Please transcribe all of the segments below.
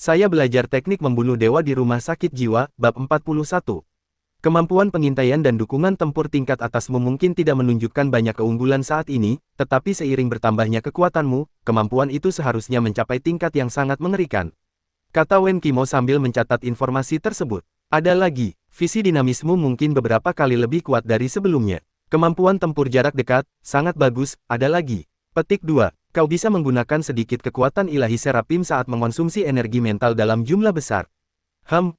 Saya belajar teknik membunuh dewa di rumah sakit jiwa, bab 41. Kemampuan pengintaian dan dukungan tempur tingkat atasmu mungkin tidak menunjukkan banyak keunggulan saat ini, tetapi seiring bertambahnya kekuatanmu, kemampuan itu seharusnya mencapai tingkat yang sangat mengerikan. Kata Wen Qimo sambil mencatat informasi tersebut. Ada lagi, visi dinamismu mungkin beberapa kali lebih kuat dari sebelumnya. Kemampuan tempur jarak dekat, sangat bagus, ada lagi. Petik 2. Kau bisa menggunakan sedikit kekuatan ilahi Serapim saat mengonsumsi energi mental dalam jumlah besar.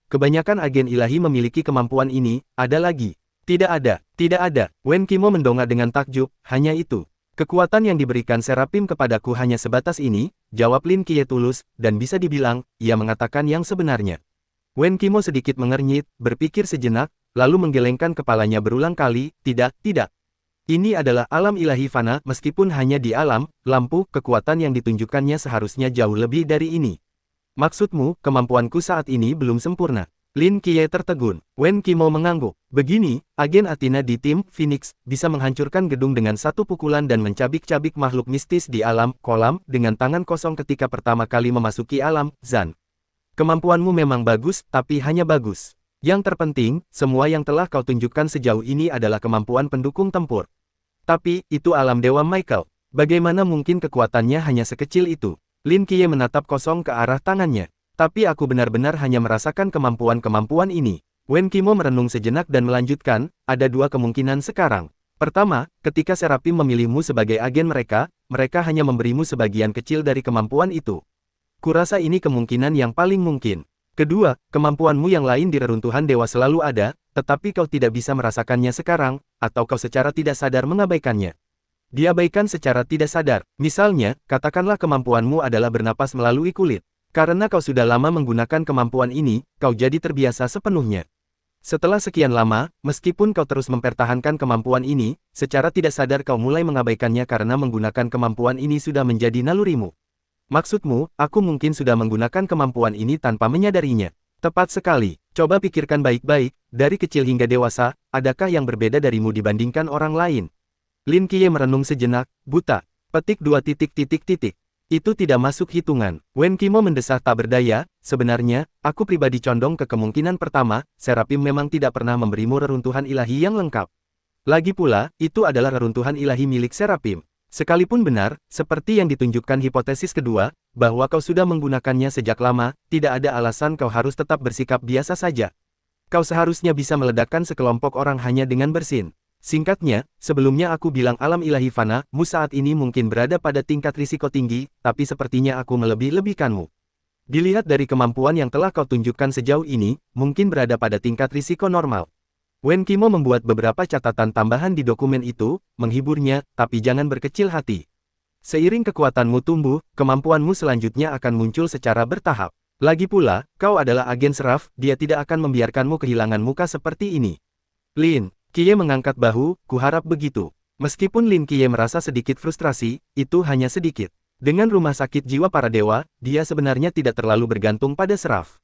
Kebanyakan agen ilahi memiliki kemampuan ini, ada lagi. Tidak ada. Wen Qimo mendongak dengan takjub, hanya itu. Kekuatan yang diberikan Serapim kepadaku hanya sebatas ini, jawab Lin Qiye tulus, dan bisa dibilang, ia mengatakan yang sebenarnya. Wen Qimo sedikit mengernyit, berpikir sejenak, lalu menggelengkan kepalanya berulang kali, tidak. Ini adalah alam ilahi fana, meskipun hanya di alam, lampu, kekuatan yang ditunjukkannya seharusnya jauh lebih dari ini. Maksudmu, kemampuanku saat ini belum sempurna. Lin Qiye tertegun. Wen Qimo mengangguk. Begini, agen Athena di tim Phoenix bisa menghancurkan gedung dengan satu pukulan dan mencabik-cabik makhluk mistis di alam kolam dengan tangan kosong ketika pertama kali memasuki alam Zan. Kemampuanmu memang bagus, tapi hanya bagus. Yang terpenting, semua yang telah kau tunjukkan sejauh ini adalah kemampuan pendukung tempur. Tapi, itu alam Dewa Michael. Bagaimana mungkin kekuatannya hanya sekecil itu? Lin Qiye menatap kosong ke arah tangannya. Tapi aku benar-benar hanya merasakan kemampuan-kemampuan ini. Wen Qimo merenung sejenak dan melanjutkan, ada dua kemungkinan sekarang. Pertama, ketika Serapim memilihmu sebagai agen mereka hanya memberimu sebagian kecil dari kemampuan itu. Kurasa ini kemungkinan yang paling mungkin. Kedua, kemampuanmu yang lain di reruntuhan dewa selalu ada, tetapi kau tidak bisa merasakannya sekarang, atau kau secara tidak sadar mengabaikannya. Diabaikan secara tidak sadar, misalnya, katakanlah kemampuanmu adalah bernapas melalui kulit. Karena kau sudah lama menggunakan kemampuan ini, kau jadi terbiasa sepenuhnya. Setelah sekian lama, meskipun kau terus mempertahankan kemampuan ini, secara tidak sadar kau mulai mengabaikannya karena menggunakan kemampuan ini sudah menjadi nalurimu. Maksudmu, aku mungkin sudah menggunakan kemampuan ini tanpa menyadarinya. Tepat sekali. Coba pikirkan baik-baik, dari kecil hingga dewasa, adakah yang berbeda darimu dibandingkan orang lain? Lin Qiye merenung sejenak, buta. Petik 2. Itu tidak masuk hitungan. Wen Qimo mendesah tak berdaya, sebenarnya, aku pribadi condong ke kemungkinan pertama, Serapim memang tidak pernah memberimu reruntuhan ilahi yang lengkap. Lagi pula, itu adalah reruntuhan ilahi milik Serapim. Sekalipun benar, seperti yang ditunjukkan hipotesis kedua, bahwa kau sudah menggunakannya sejak lama, tidak ada alasan kau harus tetap bersikap biasa saja. Kau seharusnya bisa meledakkan sekelompok orang hanya dengan bersin. Singkatnya, sebelumnya aku bilang alam ilahi fana-mu saat ini mungkin berada pada tingkat risiko tinggi, tapi sepertinya aku melebih-lebihkanmu. Dilihat dari kemampuan yang telah kau tunjukkan sejauh ini, mungkin berada pada tingkat risiko normal. Wen Qimo membuat beberapa catatan tambahan di dokumen itu, menghiburnya, tapi jangan berkecil hati. Seiring kekuatanmu tumbuh, kemampuanmu selanjutnya akan muncul secara bertahap. Lagi pula, kau adalah agen Seraph, dia tidak akan membiarkanmu kehilangan muka seperti ini. Lin Qiye mengangkat bahu, kuharap begitu. Meskipun Lin Qiye merasa sedikit frustrasi, itu hanya sedikit. Dengan rumah sakit jiwa para dewa, dia sebenarnya tidak terlalu bergantung pada Seraph.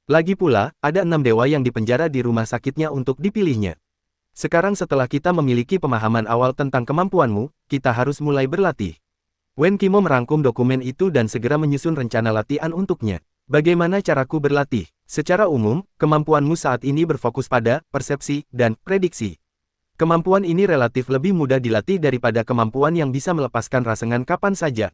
Lagi pula, ada 6 dewa yang dipenjara di rumah sakitnya untuk dipilihnya. Sekarang setelah kita memiliki pemahaman awal tentang kemampuanmu, kita harus mulai berlatih. Wen Qimo merangkum dokumen itu dan segera menyusun rencana latihan untuknya. Bagaimana caraku berlatih? Secara umum, kemampuanmu saat ini berfokus pada persepsi dan prediksi. Kemampuan ini relatif lebih mudah dilatih daripada kemampuan yang bisa melepaskan rasengan kapan saja.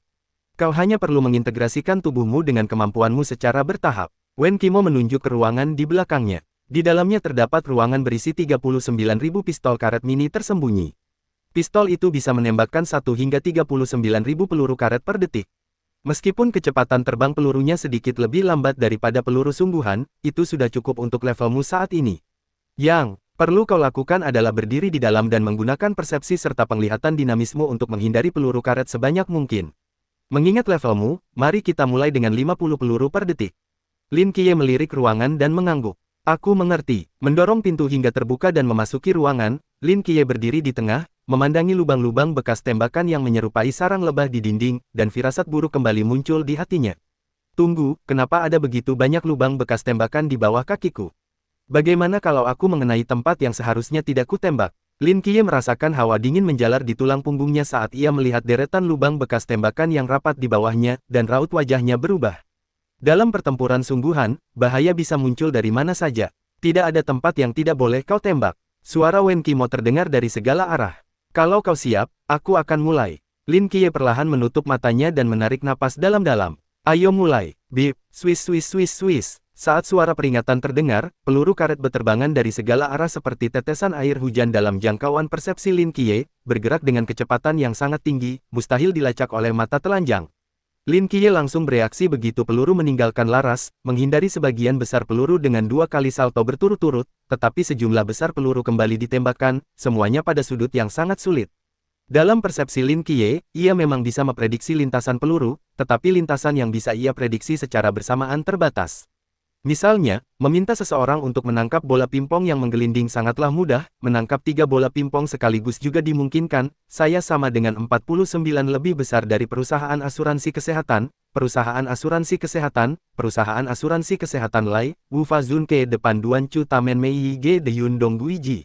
Kau hanya perlu mengintegrasikan tubuhmu dengan kemampuanmu secara bertahap. Wen Qimo menunjuk ke ruangan di belakangnya. Di dalamnya terdapat ruangan berisi 39.000 pistol karet mini tersembunyi. Pistol itu bisa menembakkan 1 hingga 39.000 peluru karet per detik. Meskipun kecepatan terbang pelurunya sedikit lebih lambat daripada peluru sungguhan, itu sudah cukup untuk levelmu saat ini. Yang perlu kau lakukan adalah berdiri di dalam dan menggunakan persepsi serta penglihatan dinamismu untuk menghindari peluru karet sebanyak mungkin. Mengingat levelmu, mari kita mulai dengan 50 peluru per detik. Lin Qiye melirik ruangan dan mengangguk. Aku mengerti. Mendorong pintu hingga terbuka dan memasuki ruangan, Lin Qiye berdiri di tengah, memandangi lubang-lubang bekas tembakan yang menyerupai sarang lebah di dinding, dan firasat buruk kembali muncul di hatinya. Tunggu, kenapa ada begitu banyak lubang bekas tembakan di bawah kakiku? Bagaimana kalau aku mengenai tempat yang seharusnya tidak kutembak? Lin Qiye merasakan hawa dingin menjalar di tulang punggungnya saat ia melihat deretan lubang bekas tembakan yang rapat di bawahnya, dan raut wajahnya berubah. Dalam pertempuran sungguhan, bahaya bisa muncul dari mana saja. Tidak ada tempat yang tidak boleh kau tembak. Suara Wen Qimo terdengar dari segala arah. Kalau kau siap, aku akan mulai. Lin Qiye perlahan menutup matanya dan menarik napas dalam-dalam. Ayo mulai. Bip, swish swish swish swish. Saat suara peringatan terdengar, peluru karet berterbangan dari segala arah seperti tetesan air hujan dalam jangkauan persepsi Lin Qiye, bergerak dengan kecepatan yang sangat tinggi, mustahil dilacak oleh mata telanjang. Lin Qiye langsung bereaksi begitu peluru meninggalkan laras, menghindari sebagian besar peluru dengan 2 kali salto berturut-turut, tetapi sejumlah besar peluru kembali ditembakkan, semuanya pada sudut yang sangat sulit. Dalam persepsi Lin Qiye, ia memang bisa memprediksi lintasan peluru, tetapi lintasan yang bisa ia prediksi secara bersamaan terbatas. Misalnya, meminta seseorang untuk menangkap bola pingpong yang menggelinding sangatlah mudah, menangkap 3 bola pingpong sekaligus juga dimungkinkan. Saya sama dengan 49 lebih besar dari perusahaan asuransi kesehatan, perusahaan asuransi kesehatan Lai, Wu Fazun ke depan Duan Chu Tamen Mei Ge de Yun Dong Guiji.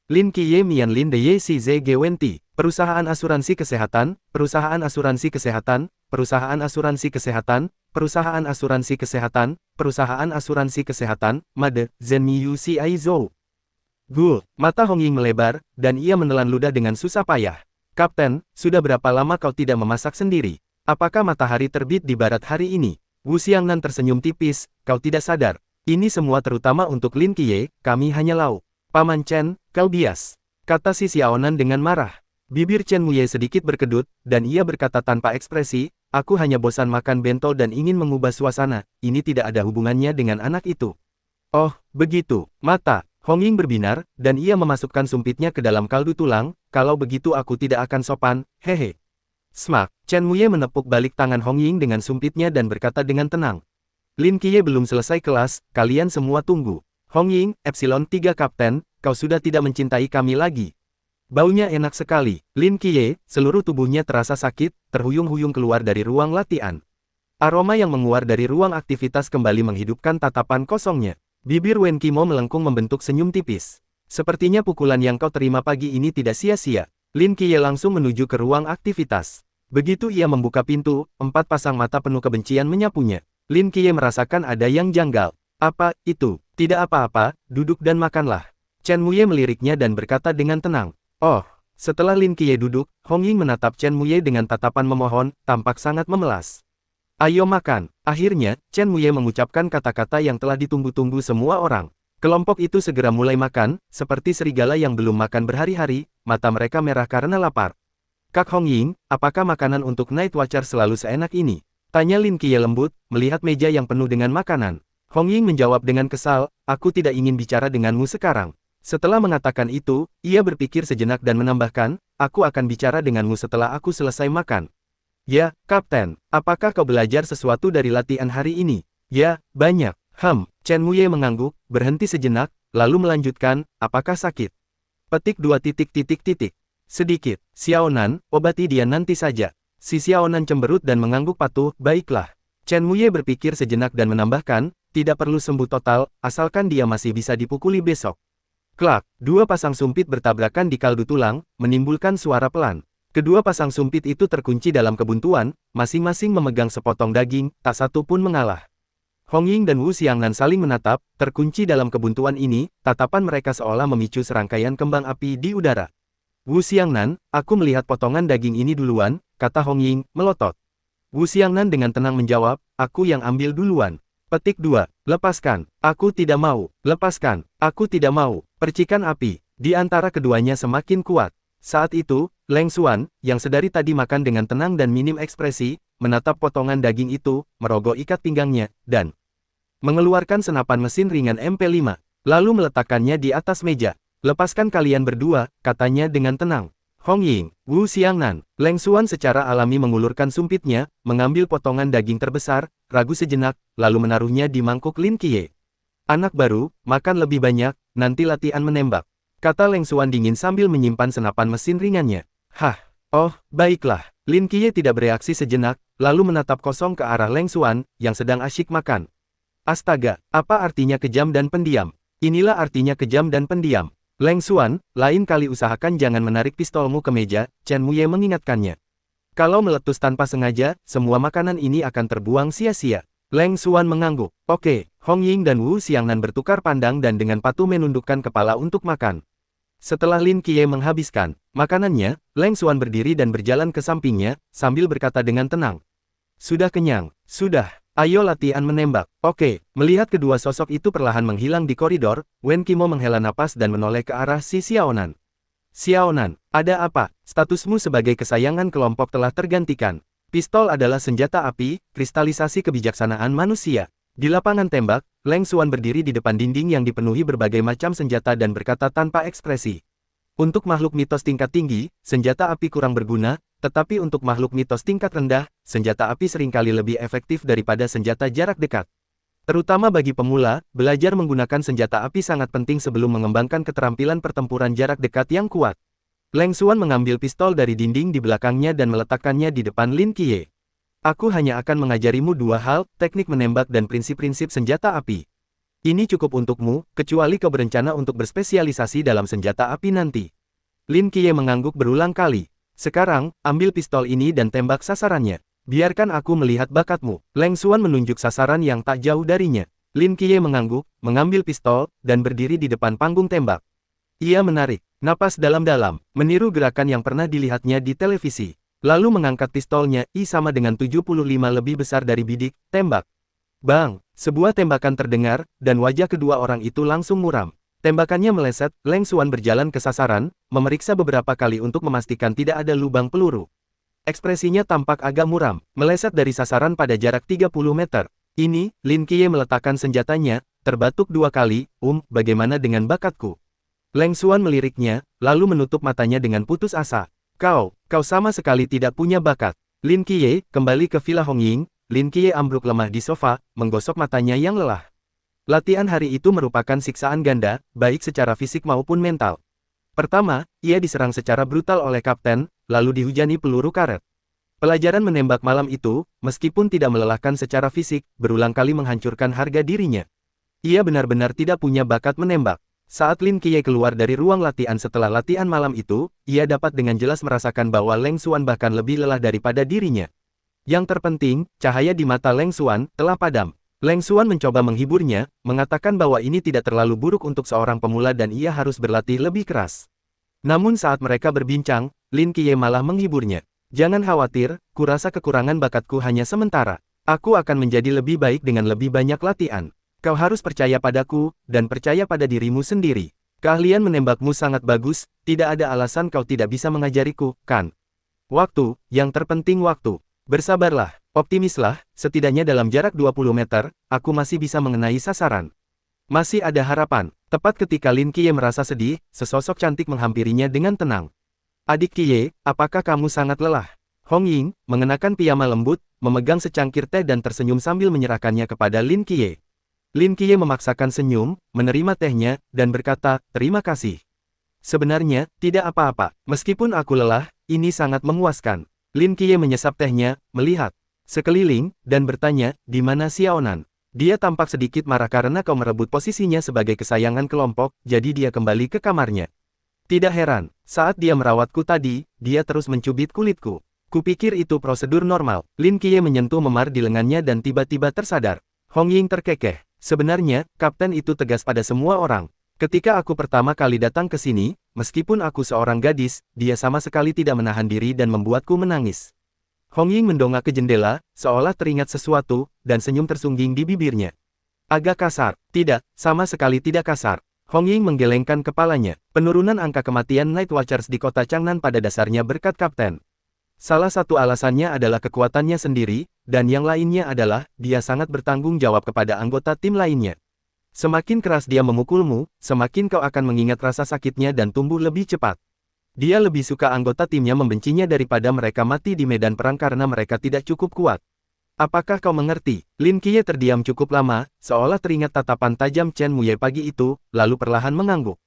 Lin Qiye Mian Lin de Ye Si Ze Ge Wenti, perusahaan asuransi kesehatan, perusahaan asuransi kesehatan, perusahaan asuransi kesehatan, perusahaan asuransi kesehatan, perusahaan asuransi kesehatan, Made, Zenmiyu Si Aizhou. Gul, mata Hong Ying melebar, dan ia menelan ludah dengan susah payah. Kapten, sudah berapa lama kau tidak memasak sendiri? Apakah matahari terbit di barat hari ini? Wu Xiangnan tersenyum tipis, kau tidak sadar. Ini semua terutama untuk Lin Qiye, kami hanya lauk. Paman Chen, kau bias, kata si Xiaonan dengan marah. Bibir Chen Muye sedikit berkedut, dan ia berkata tanpa ekspresi, aku hanya bosan makan bento dan ingin mengubah suasana, ini tidak ada hubungannya dengan anak itu. Oh, begitu, mata Hong Ying berbinar, dan ia memasukkan sumpitnya ke dalam kaldu tulang, kalau begitu aku tidak akan sopan, hehe. Smak, Chen Muye menepuk balik tangan Hong Ying dengan sumpitnya dan berkata dengan tenang. Lin Qiye belum selesai kelas, kalian semua tunggu. Hong Ying, Epsilon 3 Kapten, kau sudah tidak mencintai kami lagi. Baunya enak sekali. Lin Qiye, seluruh tubuhnya terasa sakit, terhuyung-huyung keluar dari ruang latihan. Aroma yang menguar dari ruang aktivitas kembali menghidupkan tatapan kosongnya. Bibir Wen Qimo melengkung membentuk senyum tipis. Sepertinya pukulan yang kau terima pagi ini tidak sia-sia. Lin Qiye langsung menuju ke ruang aktivitas. Begitu ia membuka pintu, 4 pasang mata penuh kebencian menyapunya. Lin Qiye merasakan ada yang janggal. Apa itu? Tidak apa-apa, duduk dan makanlah. Chen Muye meliriknya dan berkata dengan tenang. Oh, setelah Lin Qiye duduk, Hong Ying menatap Chen Muye dengan tatapan memohon, tampak sangat memelas. Ayo makan. Akhirnya, Chen Muye mengucapkan kata-kata yang telah ditunggu-tunggu semua orang. Kelompok itu segera mulai makan, seperti serigala yang belum makan berhari-hari, mata mereka merah karena lapar. Kak Hong Ying, apakah makanan untuk Night Watcher selalu seenak ini? Tanya Lin Qiye lembut, melihat meja yang penuh dengan makanan. Hong Ying menjawab dengan kesal, aku tidak ingin bicara denganmu sekarang. Setelah mengatakan itu, ia berpikir sejenak dan menambahkan, aku akan bicara denganmu setelah aku selesai makan. Ya, Kapten, apakah kau belajar sesuatu dari latihan hari ini? Ya, banyak. Chen Muye mengangguk, berhenti sejenak, lalu melanjutkan, apakah sakit? Petik 2 titik. Sedikit. Xiaonan, obati dia nanti saja. Si Xiaonan cemberut dan mengangguk patuh, baiklah. Chen Muye berpikir sejenak dan menambahkan, tidak perlu sembuh total, asalkan dia masih bisa dipukuli besok. Klak, 2 pasang sumpit bertabrakan di kaldu tulang, menimbulkan suara pelan. Kedua pasang sumpit itu terkunci dalam kebuntuan, masing-masing memegang sepotong daging, tak satu pun mengalah. Hong Ying dan Wu Xiangnan saling menatap, terkunci dalam kebuntuan ini, tatapan mereka seolah memicu serangkaian kembang api di udara. Wu Xiangnan, aku melihat potongan daging ini duluan, kata Hong Ying, melotot. Wu Xiangnan dengan tenang menjawab, aku yang ambil duluan. Petik 2. Lepaskan. Aku tidak mau. Lepaskan. Aku tidak mau. Percikan api di antara keduanya semakin kuat. Saat itu, Leng Xuan, yang sedari tadi makan dengan tenang dan minim ekspresi, menatap potongan daging itu, merogoh ikat pinggangnya, dan mengeluarkan senapan mesin ringan MP5, lalu meletakkannya di atas meja. Lepaskan kalian berdua, katanya dengan tenang. Hong Ying, Wu Xiangnan, Leng Xuan secara alami mengulurkan sumpitnya, mengambil potongan daging terbesar, ragu sejenak, lalu menaruhnya di mangkuk Lin Qiye. Anak baru, makan lebih banyak, nanti latihan menembak. Kata Leng Xuan dingin sambil menyimpan senapan mesin ringannya. Hah, oh, baiklah. Lin Qiye tidak bereaksi sejenak, lalu menatap kosong ke arah Leng Xuan, yang sedang asyik makan. Astaga, apa artinya kejam dan pendiam? Inilah artinya kejam dan pendiam. Leng Xuan, lain kali usahakan jangan menarik pistolmu ke meja, Chen Muye mengingatkannya. Kalau meletus tanpa sengaja, semua makanan ini akan terbuang sia-sia. Leng Xuan mengangguk. Oke, Hong Ying dan Wu Xiangnan bertukar pandang dan dengan patuh menundukkan kepala untuk makan. Setelah Lin Qiye menghabiskan makanannya, Leng Xuan berdiri dan berjalan ke sampingnya, sambil berkata dengan tenang. Sudah kenyang, sudah. Ayo latihan menembak. Oke, melihat kedua sosok itu perlahan menghilang di koridor, Wen Qimo menghela napas dan menoleh ke arah si Xiaonan. Xiaonan, ada apa? Statusmu sebagai kesayangan kelompok telah tergantikan. Pistol adalah senjata api, kristalisasi kebijaksanaan manusia. Di lapangan tembak, Leng Xuan berdiri di depan dinding yang dipenuhi berbagai macam senjata dan berkata tanpa ekspresi. Untuk makhluk mitos tingkat tinggi, senjata api kurang berguna, tetapi untuk makhluk mitos tingkat rendah, senjata api seringkali lebih efektif daripada senjata jarak dekat. Terutama bagi pemula, belajar menggunakan senjata api sangat penting sebelum mengembangkan keterampilan pertempuran jarak dekat yang kuat. Leng Xuan mengambil pistol dari dinding di belakangnya dan meletakkannya di depan Lin Qiye. Aku hanya akan mengajarimu dua hal, teknik menembak dan prinsip-prinsip senjata api. Ini cukup untukmu, kecuali kau berencana untuk berspesialisasi dalam senjata api nanti. Lin Qiye mengangguk berulang kali. Sekarang, ambil pistol ini dan tembak sasarannya. Biarkan aku melihat bakatmu. Leng Xuan menunjuk sasaran yang tak jauh darinya. Lin Qiye mengangguk, mengambil pistol, dan berdiri di depan panggung tembak. Ia menarik napas dalam-dalam, meniru gerakan yang pernah dilihatnya di televisi. Lalu mengangkat pistolnya, sama dengan 75 lebih besar dari bidik, tembak. Bang! Sebuah tembakan terdengar, dan wajah kedua orang itu langsung muram. Tembakannya meleset, Leng Xuan berjalan ke sasaran, memeriksa beberapa kali untuk memastikan tidak ada lubang peluru. Ekspresinya tampak agak muram, meleset dari sasaran pada jarak 30 meter. Ini, Lin Qiye meletakkan senjatanya, terbatuk dua kali, bagaimana dengan bakatku? Leng Xuan meliriknya, lalu menutup matanya dengan putus asa. Kau sama sekali tidak punya bakat. Lin Qiye, kembali ke Villa Hong Ying. Lin Qiye ambruk lemah di sofa, menggosok matanya yang lelah. Latihan hari itu merupakan siksaan ganda, baik secara fisik maupun mental. Pertama, ia diserang secara brutal oleh kapten, lalu dihujani peluru karet. Pelajaran menembak malam itu, meskipun tidak melelahkan secara fisik, berulang kali menghancurkan harga dirinya. Ia benar-benar tidak punya bakat menembak. Saat Lin Qiye keluar dari ruang latihan setelah latihan malam itu, ia dapat dengan jelas merasakan bahwa Leng Xuan bahkan lebih lelah daripada dirinya. Yang terpenting, cahaya di mata Leng Xuan telah padam. Leng Xuan mencoba menghiburnya, mengatakan bahwa ini tidak terlalu buruk untuk seorang pemula dan ia harus berlatih lebih keras. Namun saat mereka berbincang, Lin Qiye malah menghiburnya. Jangan khawatir, kurasa kekurangan bakatku hanya sementara. Aku akan menjadi lebih baik dengan lebih banyak latihan. Kau harus percaya padaku, dan percaya pada dirimu sendiri. Keahlian menembakmu sangat bagus, tidak ada alasan kau tidak bisa mengajariku, kan? Waktu, yang terpenting waktu. Bersabarlah, optimislah, setidaknya dalam jarak 20 meter, aku masih bisa mengenai sasaran. Masih ada harapan. Tepat ketika Lin Qiye merasa sedih, sesosok cantik menghampirinya dengan tenang. Adik Qiye, apakah kamu sangat lelah? Hong Ying, mengenakan piyama lembut, memegang secangkir teh dan tersenyum sambil menyerahkannya kepada Lin Qiye. Lin Qiye memaksakan senyum, menerima tehnya, dan berkata, terima kasih. Sebenarnya, tidak apa-apa, meskipun aku lelah, ini sangat memuaskan. Lin Qiye menyesap tehnya, melihat sekeliling, dan bertanya, di mana Xiaonan? Dia tampak sedikit marah karena kau merebut posisinya sebagai kesayangan kelompok, jadi dia kembali ke kamarnya. Tidak heran, saat dia merawatku tadi, dia terus mencubit kulitku. Kupikir itu prosedur normal. Lin Qiye menyentuh memar di lengannya dan tiba-tiba tersadar. Hong Ying terkekeh. Sebenarnya, kapten itu tegas pada semua orang. Ketika aku pertama kali datang ke sini, meskipun aku seorang gadis, dia sama sekali tidak menahan diri dan membuatku menangis. Hong Ying mendongak ke jendela, seolah teringat sesuatu, dan senyum tersungging di bibirnya. Agak kasar. Tidak, sama sekali tidak kasar. Hong Ying menggelengkan kepalanya. Penurunan angka kematian Night Watchers di kota Changnan pada dasarnya berkat kapten. Salah satu alasannya adalah kekuatannya sendiri, dan yang lainnya adalah, dia sangat bertanggung jawab kepada anggota tim lainnya. Semakin keras dia memukulmu, semakin kau akan mengingat rasa sakitnya dan tumbuh lebih cepat. Dia lebih suka anggota timnya membencinya daripada mereka mati di medan perang karena mereka tidak cukup kuat. Apakah kau mengerti? Lin Qiye terdiam cukup lama, seolah teringat tatapan tajam Chen Muye pagi itu, lalu perlahan mengangguk.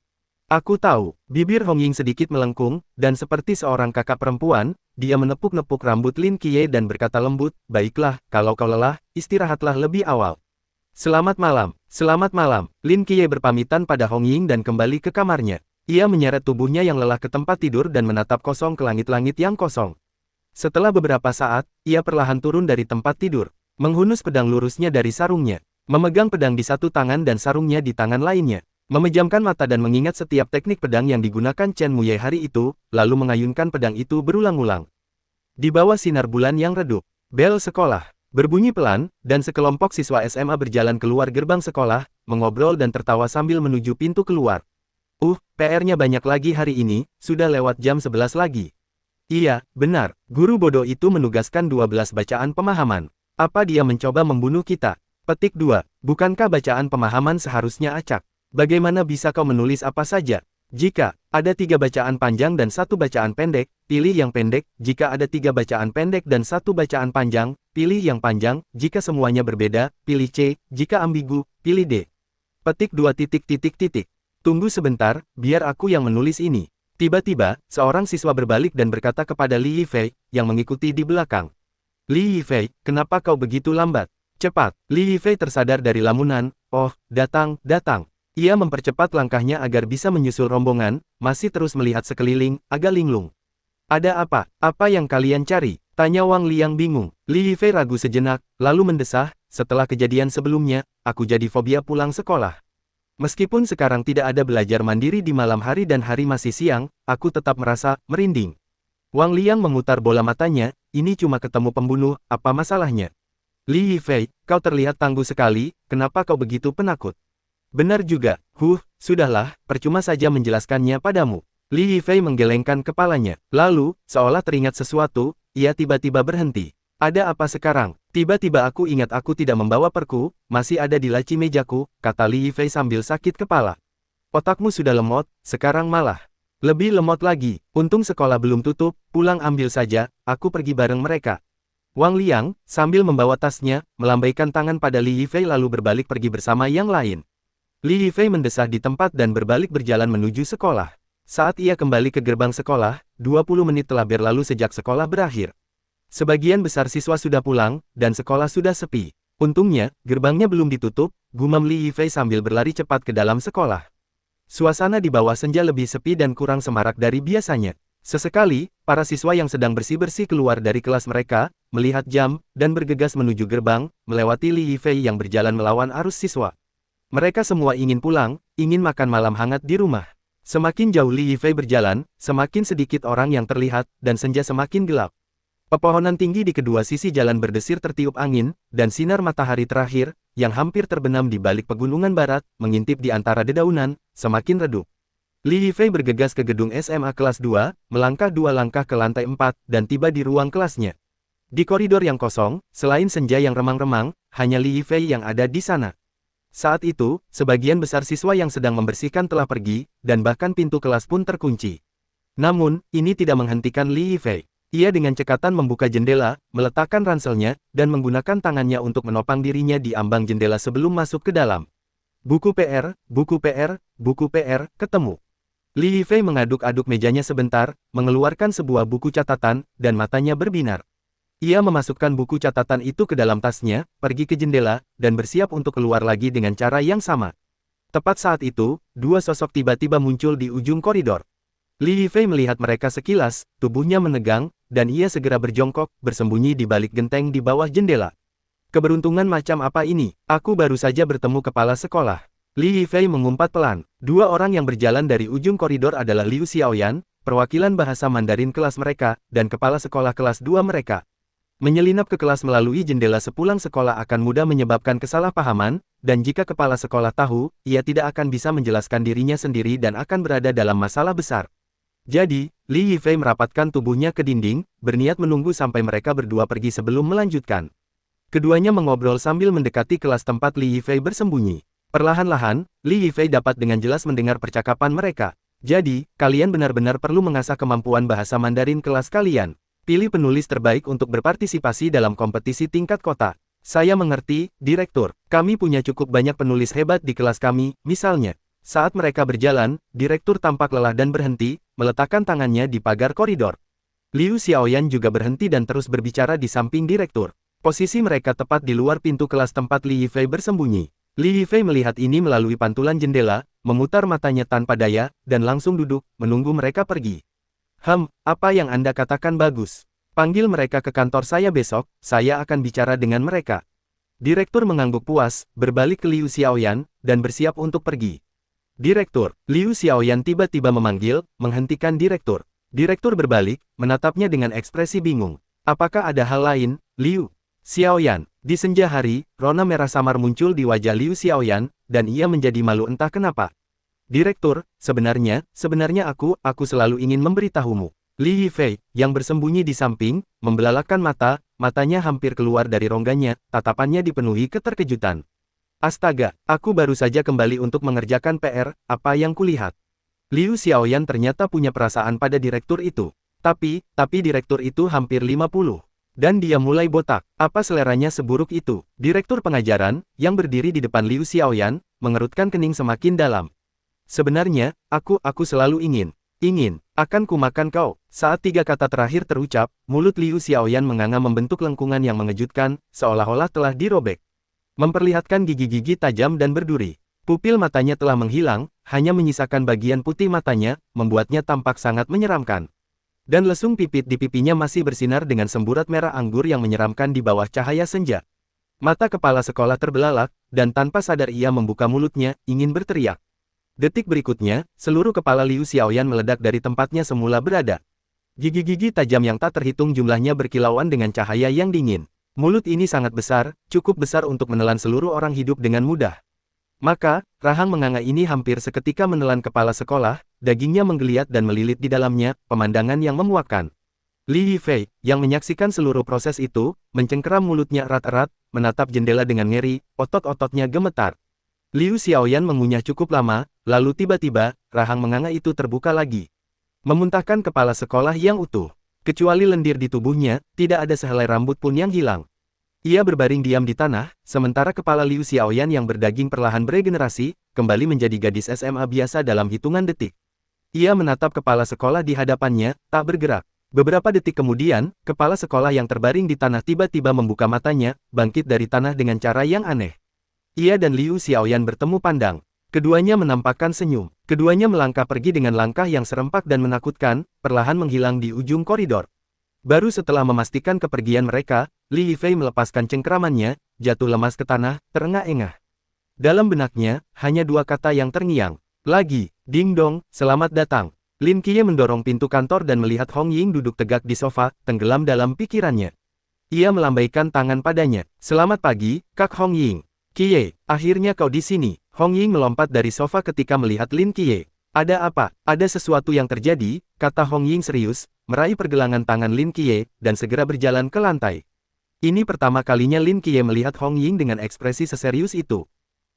Aku tahu, bibir Hong Ying sedikit melengkung, dan seperti seorang kakak perempuan, dia menepuk-nepuk rambut Lin Qiye dan berkata lembut, baiklah, kalau kau lelah, istirahatlah lebih awal. Selamat malam, selamat malam. Lin Qiye berpamitan pada Hong Ying dan kembali ke kamarnya. Ia menyeret tubuhnya yang lelah ke tempat tidur dan menatap kosong ke langit-langit yang kosong. Setelah beberapa saat, ia perlahan turun dari tempat tidur. menghunus pedang lurusnya dari sarungnya, memegang pedang di satu tangan dan sarungnya di tangan lainnya, memejamkan mata dan mengingat setiap teknik pedang yang digunakan Chen Muye hari itu, lalu mengayunkan pedang itu berulang-ulang. Di bawah sinar bulan yang redup, bel sekolah berbunyi pelan, dan sekelompok siswa SMA berjalan keluar gerbang sekolah, mengobrol dan tertawa sambil menuju pintu keluar. PR-nya banyak lagi hari ini, sudah lewat jam 11 lagi. Iya, benar, guru bodoh itu menugaskan 12 bacaan pemahaman. Apa dia mencoba membunuh kita? Petik 2. Bukankah bacaan pemahaman seharusnya acak? Bagaimana bisa kau menulis apa saja? Jika ada 3 bacaan panjang dan 1 bacaan pendek, pilih yang pendek. Jika ada 3 bacaan pendek dan 1 bacaan panjang, pilih yang panjang. Jika semuanya berbeda, pilih C. Jika ambigu, pilih D. Petik 2. Tunggu sebentar, biar aku yang menulis ini. Tiba-tiba, seorang siswa berbalik dan berkata kepada Li Yifei, yang mengikuti di belakang. Li Yifei, kenapa kau begitu lambat? Cepat. Li Yifei tersadar dari lamunan. Oh, datang. Ia mempercepat langkahnya agar bisa menyusul rombongan, masih terus melihat sekeliling, agak linglung. Ada apa? Apa yang kalian cari? Tanya Wang Liang bingung. Li Yifei ragu sejenak, lalu mendesah, setelah kejadian sebelumnya, aku jadi fobia pulang sekolah. Meskipun sekarang tidak ada belajar mandiri di malam hari dan hari masih siang, aku tetap merasa merinding. Wang Liang memutar bola matanya, ini cuma ketemu pembunuh, apa masalahnya? Li Yifei, kau terlihat tangguh sekali, kenapa kau begitu penakut? Benar juga, sudahlah, percuma saja menjelaskannya padamu. Li Yifei menggelengkan kepalanya. Lalu, seolah teringat sesuatu, ia tiba-tiba berhenti. Ada apa sekarang? Tiba-tiba aku ingat aku tidak membawa perku, masih ada di laci mejaku, kata Li Yifei sambil sakit kepala. Otakmu sudah lemot, sekarang malah lebih lemot lagi. Untung sekolah belum tutup, pulang ambil saja, aku pergi bareng mereka. Wang Liang, sambil membawa tasnya, melambaikan tangan pada Li Yifei lalu berbalik pergi bersama yang lain. Li Yifei mendesah di tempat dan berbalik berjalan menuju sekolah. Saat ia kembali ke gerbang sekolah, 20 menit telah berlalu sejak sekolah berakhir. Sebagian besar siswa sudah pulang, dan sekolah sudah sepi. Untungnya, gerbangnya belum ditutup, gumam Li Yifei sambil berlari cepat ke dalam sekolah. Suasana di bawah senja lebih sepi dan kurang semarak dari biasanya. Sesekali, para siswa yang sedang bersih-bersih keluar dari kelas mereka, melihat jam, dan bergegas menuju gerbang, melewati Li Yifei yang berjalan melawan arus siswa. Mereka semua ingin pulang, ingin makan malam hangat di rumah. Semakin jauh Li Yifei berjalan, semakin sedikit orang yang terlihat, dan senja semakin gelap. Pepohonan tinggi di kedua sisi jalan berdesir tertiup angin, dan sinar matahari terakhir, yang hampir terbenam di balik pegunungan barat, mengintip di antara dedaunan, semakin redup. Li Yifei bergegas ke gedung SMA kelas 2, melangkah 2 langkah ke lantai 4, dan tiba di ruang kelasnya. Di koridor yang kosong, selain senja yang remang-remang, hanya Li Yifei yang ada di sana. Saat itu, sebagian besar siswa yang sedang membersihkan telah pergi, dan bahkan pintu kelas pun terkunci. Namun, ini tidak menghentikan Li Yifei. Ia dengan cekatan membuka jendela, meletakkan ranselnya, dan menggunakan tangannya untuk menopang dirinya di ambang jendela sebelum masuk ke dalam. Buku PR, ketemu. Li Yifei mengaduk-aduk mejanya sebentar, mengeluarkan sebuah buku catatan, dan matanya berbinar. Ia memasukkan buku catatan itu ke dalam tasnya, pergi ke jendela, dan bersiap untuk keluar lagi dengan cara yang sama. Tepat saat itu, 2 sosok tiba-tiba muncul di ujung koridor. Li Yifei melihat mereka sekilas, tubuhnya menegang, dan ia segera berjongkok, bersembunyi di balik genteng di bawah jendela. Keberuntungan macam apa ini? Aku baru saja bertemu kepala sekolah. Li Yifei mengumpat pelan. 2 orang yang berjalan dari ujung koridor adalah Liu Xiaoyan, perwakilan bahasa Mandarin kelas mereka, dan kepala sekolah kelas 2 mereka. Menyelinap ke kelas melalui jendela sepulang sekolah akan mudah menyebabkan kesalahpahaman, dan jika kepala sekolah tahu, ia tidak akan bisa menjelaskan dirinya sendiri dan akan berada dalam masalah besar. Jadi, Li Yifei merapatkan tubuhnya ke dinding, berniat menunggu sampai mereka berdua pergi sebelum melanjutkan. Keduanya mengobrol sambil mendekati kelas tempat Li Yifei bersembunyi. Perlahan-lahan, Li Yifei dapat dengan jelas mendengar percakapan mereka. Jadi, kalian benar-benar perlu mengasah kemampuan bahasa Mandarin kelas kalian. Pilih penulis terbaik untuk berpartisipasi dalam kompetisi tingkat kota. Saya mengerti, Direktur. Kami punya cukup banyak penulis hebat di kelas kami, misalnya. Saat mereka berjalan, Direktur tampak lelah dan berhenti, meletakkan tangannya di pagar koridor. Liu Xiaoyan juga berhenti dan terus berbicara di samping Direktur. Posisi mereka tepat di luar pintu kelas tempat Li Yifei bersembunyi. Li Yifei melihat ini melalui pantulan jendela, memutar matanya tanpa daya, dan langsung duduk, menunggu mereka pergi. Apa yang Anda katakan bagus. Panggil mereka ke kantor saya besok, saya akan bicara dengan mereka. Direktur mengangguk puas, berbalik ke Liu Xiaoyan, dan bersiap untuk pergi. Direktur, Liu Xiaoyan tiba-tiba memanggil, menghentikan direktur. Direktur berbalik, menatapnya dengan ekspresi bingung. Apakah ada hal lain, Liu Xiaoyan? Di senja hari, rona merah samar muncul di wajah Liu Xiaoyan, dan ia menjadi malu entah kenapa. Direktur, sebenarnya aku selalu ingin memberitahumu. Li Yifei, yang bersembunyi di samping, membelalakan mata, matanya hampir keluar dari rongganya, tatapannya dipenuhi keterkejutan. Astaga, aku baru saja kembali untuk mengerjakan PR, apa yang kulihat? Liu Xiaoyan ternyata punya perasaan pada direktur itu. Tapi direktur itu hampir 50. Dan dia mulai botak. Apa seleranya seburuk itu? Direktur pengajaran, yang berdiri di depan Liu Xiaoyan, mengerutkan kening semakin dalam. Sebenarnya, aku selalu ingin, akan kumakan kau. Saat tiga kata terakhir terucap, mulut Liu Xiaoyan menganga membentuk lengkungan yang mengejutkan, seolah-olah telah dirobek. Memperlihatkan gigi-gigi tajam dan berduri. Pupil matanya telah menghilang, hanya menyisakan bagian putih matanya, membuatnya tampak sangat menyeramkan. Dan lesung pipit di pipinya masih bersinar dengan semburat merah anggur yang menyeramkan di bawah cahaya senja. Mata kepala sekolah terbelalak, dan tanpa sadar ia membuka mulutnya, ingin berteriak. Detik berikutnya, seluruh kepala Liu Xiaoyan meledak dari tempatnya semula berada. Gigi-gigi tajam yang tak terhitung jumlahnya berkilauan dengan cahaya yang dingin. Mulut ini sangat besar, cukup besar untuk menelan seluruh orang hidup dengan mudah. Maka, rahang menganga ini hampir seketika menelan kepala sekolah, dagingnya menggeliat dan melilit di dalamnya, pemandangan yang memuakkan. Li Yifei, yang menyaksikan seluruh proses itu, mencengkeram mulutnya erat-erat, menatap jendela dengan ngeri, otot-ototnya gemetar. Liu Xiaoyan mengunyah cukup lama, lalu tiba-tiba, rahang menganga itu terbuka lagi. Memuntahkan kepala sekolah yang utuh. Kecuali lendir di tubuhnya, tidak ada sehelai rambut pun yang hilang. Ia berbaring diam di tanah, sementara kepala Liu Xiaoyan yang berdaging perlahan beregenerasi, kembali menjadi gadis SMA biasa dalam hitungan detik. Ia menatap kepala sekolah di hadapannya, tak bergerak. Beberapa detik kemudian, kepala sekolah yang terbaring di tanah tiba-tiba membuka matanya, bangkit dari tanah dengan cara yang aneh. Ia dan Liu Xiaoyan bertemu pandang. Keduanya menampakkan senyum. Keduanya melangkah pergi dengan langkah yang serempak dan menakutkan, perlahan menghilang di ujung koridor. Baru setelah memastikan kepergian mereka, Li Yifei melepaskan cengkeramannya, jatuh lemas ke tanah, terengah-engah. Dalam benaknya, hanya dua kata yang terngiang. Lagi, ding dong, selamat datang. Lin Qiye mendorong pintu kantor dan melihat Hong Ying duduk tegak di sofa, tenggelam dalam pikirannya. Ia melambaikan tangan padanya. Selamat pagi, Kak Hong Ying. Qiye, akhirnya kau di sini. Hong Ying melompat dari sofa ketika melihat Lin Qiye. Ada apa? Ada sesuatu yang terjadi, kata Hong Ying serius, meraih pergelangan tangan Lin Qiye, dan segera berjalan ke lantai. Ini pertama kalinya Lin Qiye melihat Hong Ying dengan ekspresi seserius itu.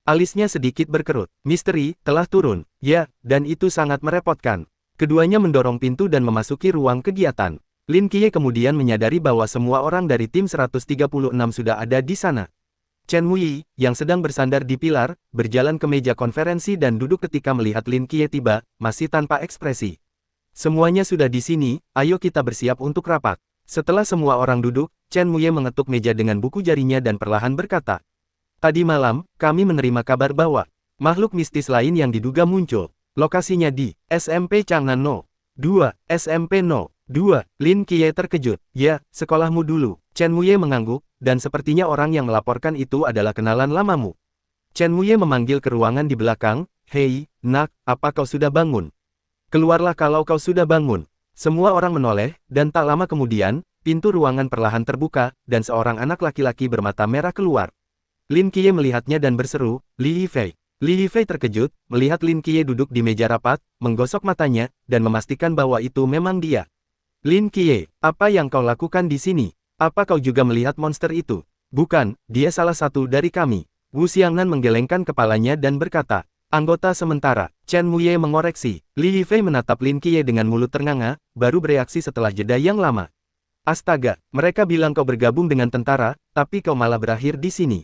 Alisnya sedikit berkerut. Misteri telah turun. Ya, dan itu sangat merepotkan. Keduanya mendorong pintu dan memasuki ruang kegiatan. Lin Qiye kemudian menyadari bahwa semua orang dari tim 136 sudah ada di sana. Chen Wuyi, yang sedang bersandar di pilar, berjalan ke meja konferensi dan duduk ketika melihat Lin Qiye tiba, masih tanpa ekspresi. Semuanya sudah di sini, ayo kita bersiap untuk rapat. Setelah semua orang duduk, Chen Wuyi mengetuk meja dengan buku jarinya dan perlahan berkata, tadi malam, kami menerima kabar bahwa makhluk mistis lain yang diduga muncul. Lokasinya di SMP Changnan No. 2, SMP No. 2, Lin Qiye terkejut. Ya, sekolahmu dulu. Chen Wuyi mengangguk, dan sepertinya orang yang melaporkan itu adalah kenalan lamamu. Chen Wuyi memanggil ke ruangan di belakang, hei, nak, apa kau sudah bangun? Keluarlah kalau kau sudah bangun. Semua orang menoleh, dan tak lama kemudian, pintu ruangan perlahan terbuka, dan seorang anak laki-laki bermata merah keluar. Lin Qiye melihatnya dan berseru, Li Yifei. Li Yifei terkejut, melihat Lin Qiye duduk di meja rapat, menggosok matanya, dan memastikan bahwa itu memang dia. Lin Qiye, apa yang kau lakukan di sini? Apa kau juga melihat monster itu? Bukan, dia salah satu dari kami. Wu Xiangnan menggelengkan kepalanya dan berkata, anggota sementara. Chen Wuyi mengoreksi. Li Yifei menatap Lin Qiye dengan mulut ternganga, baru bereaksi setelah jeda yang lama. Astaga, mereka bilang kau bergabung dengan tentara, tapi kau malah berakhir di sini.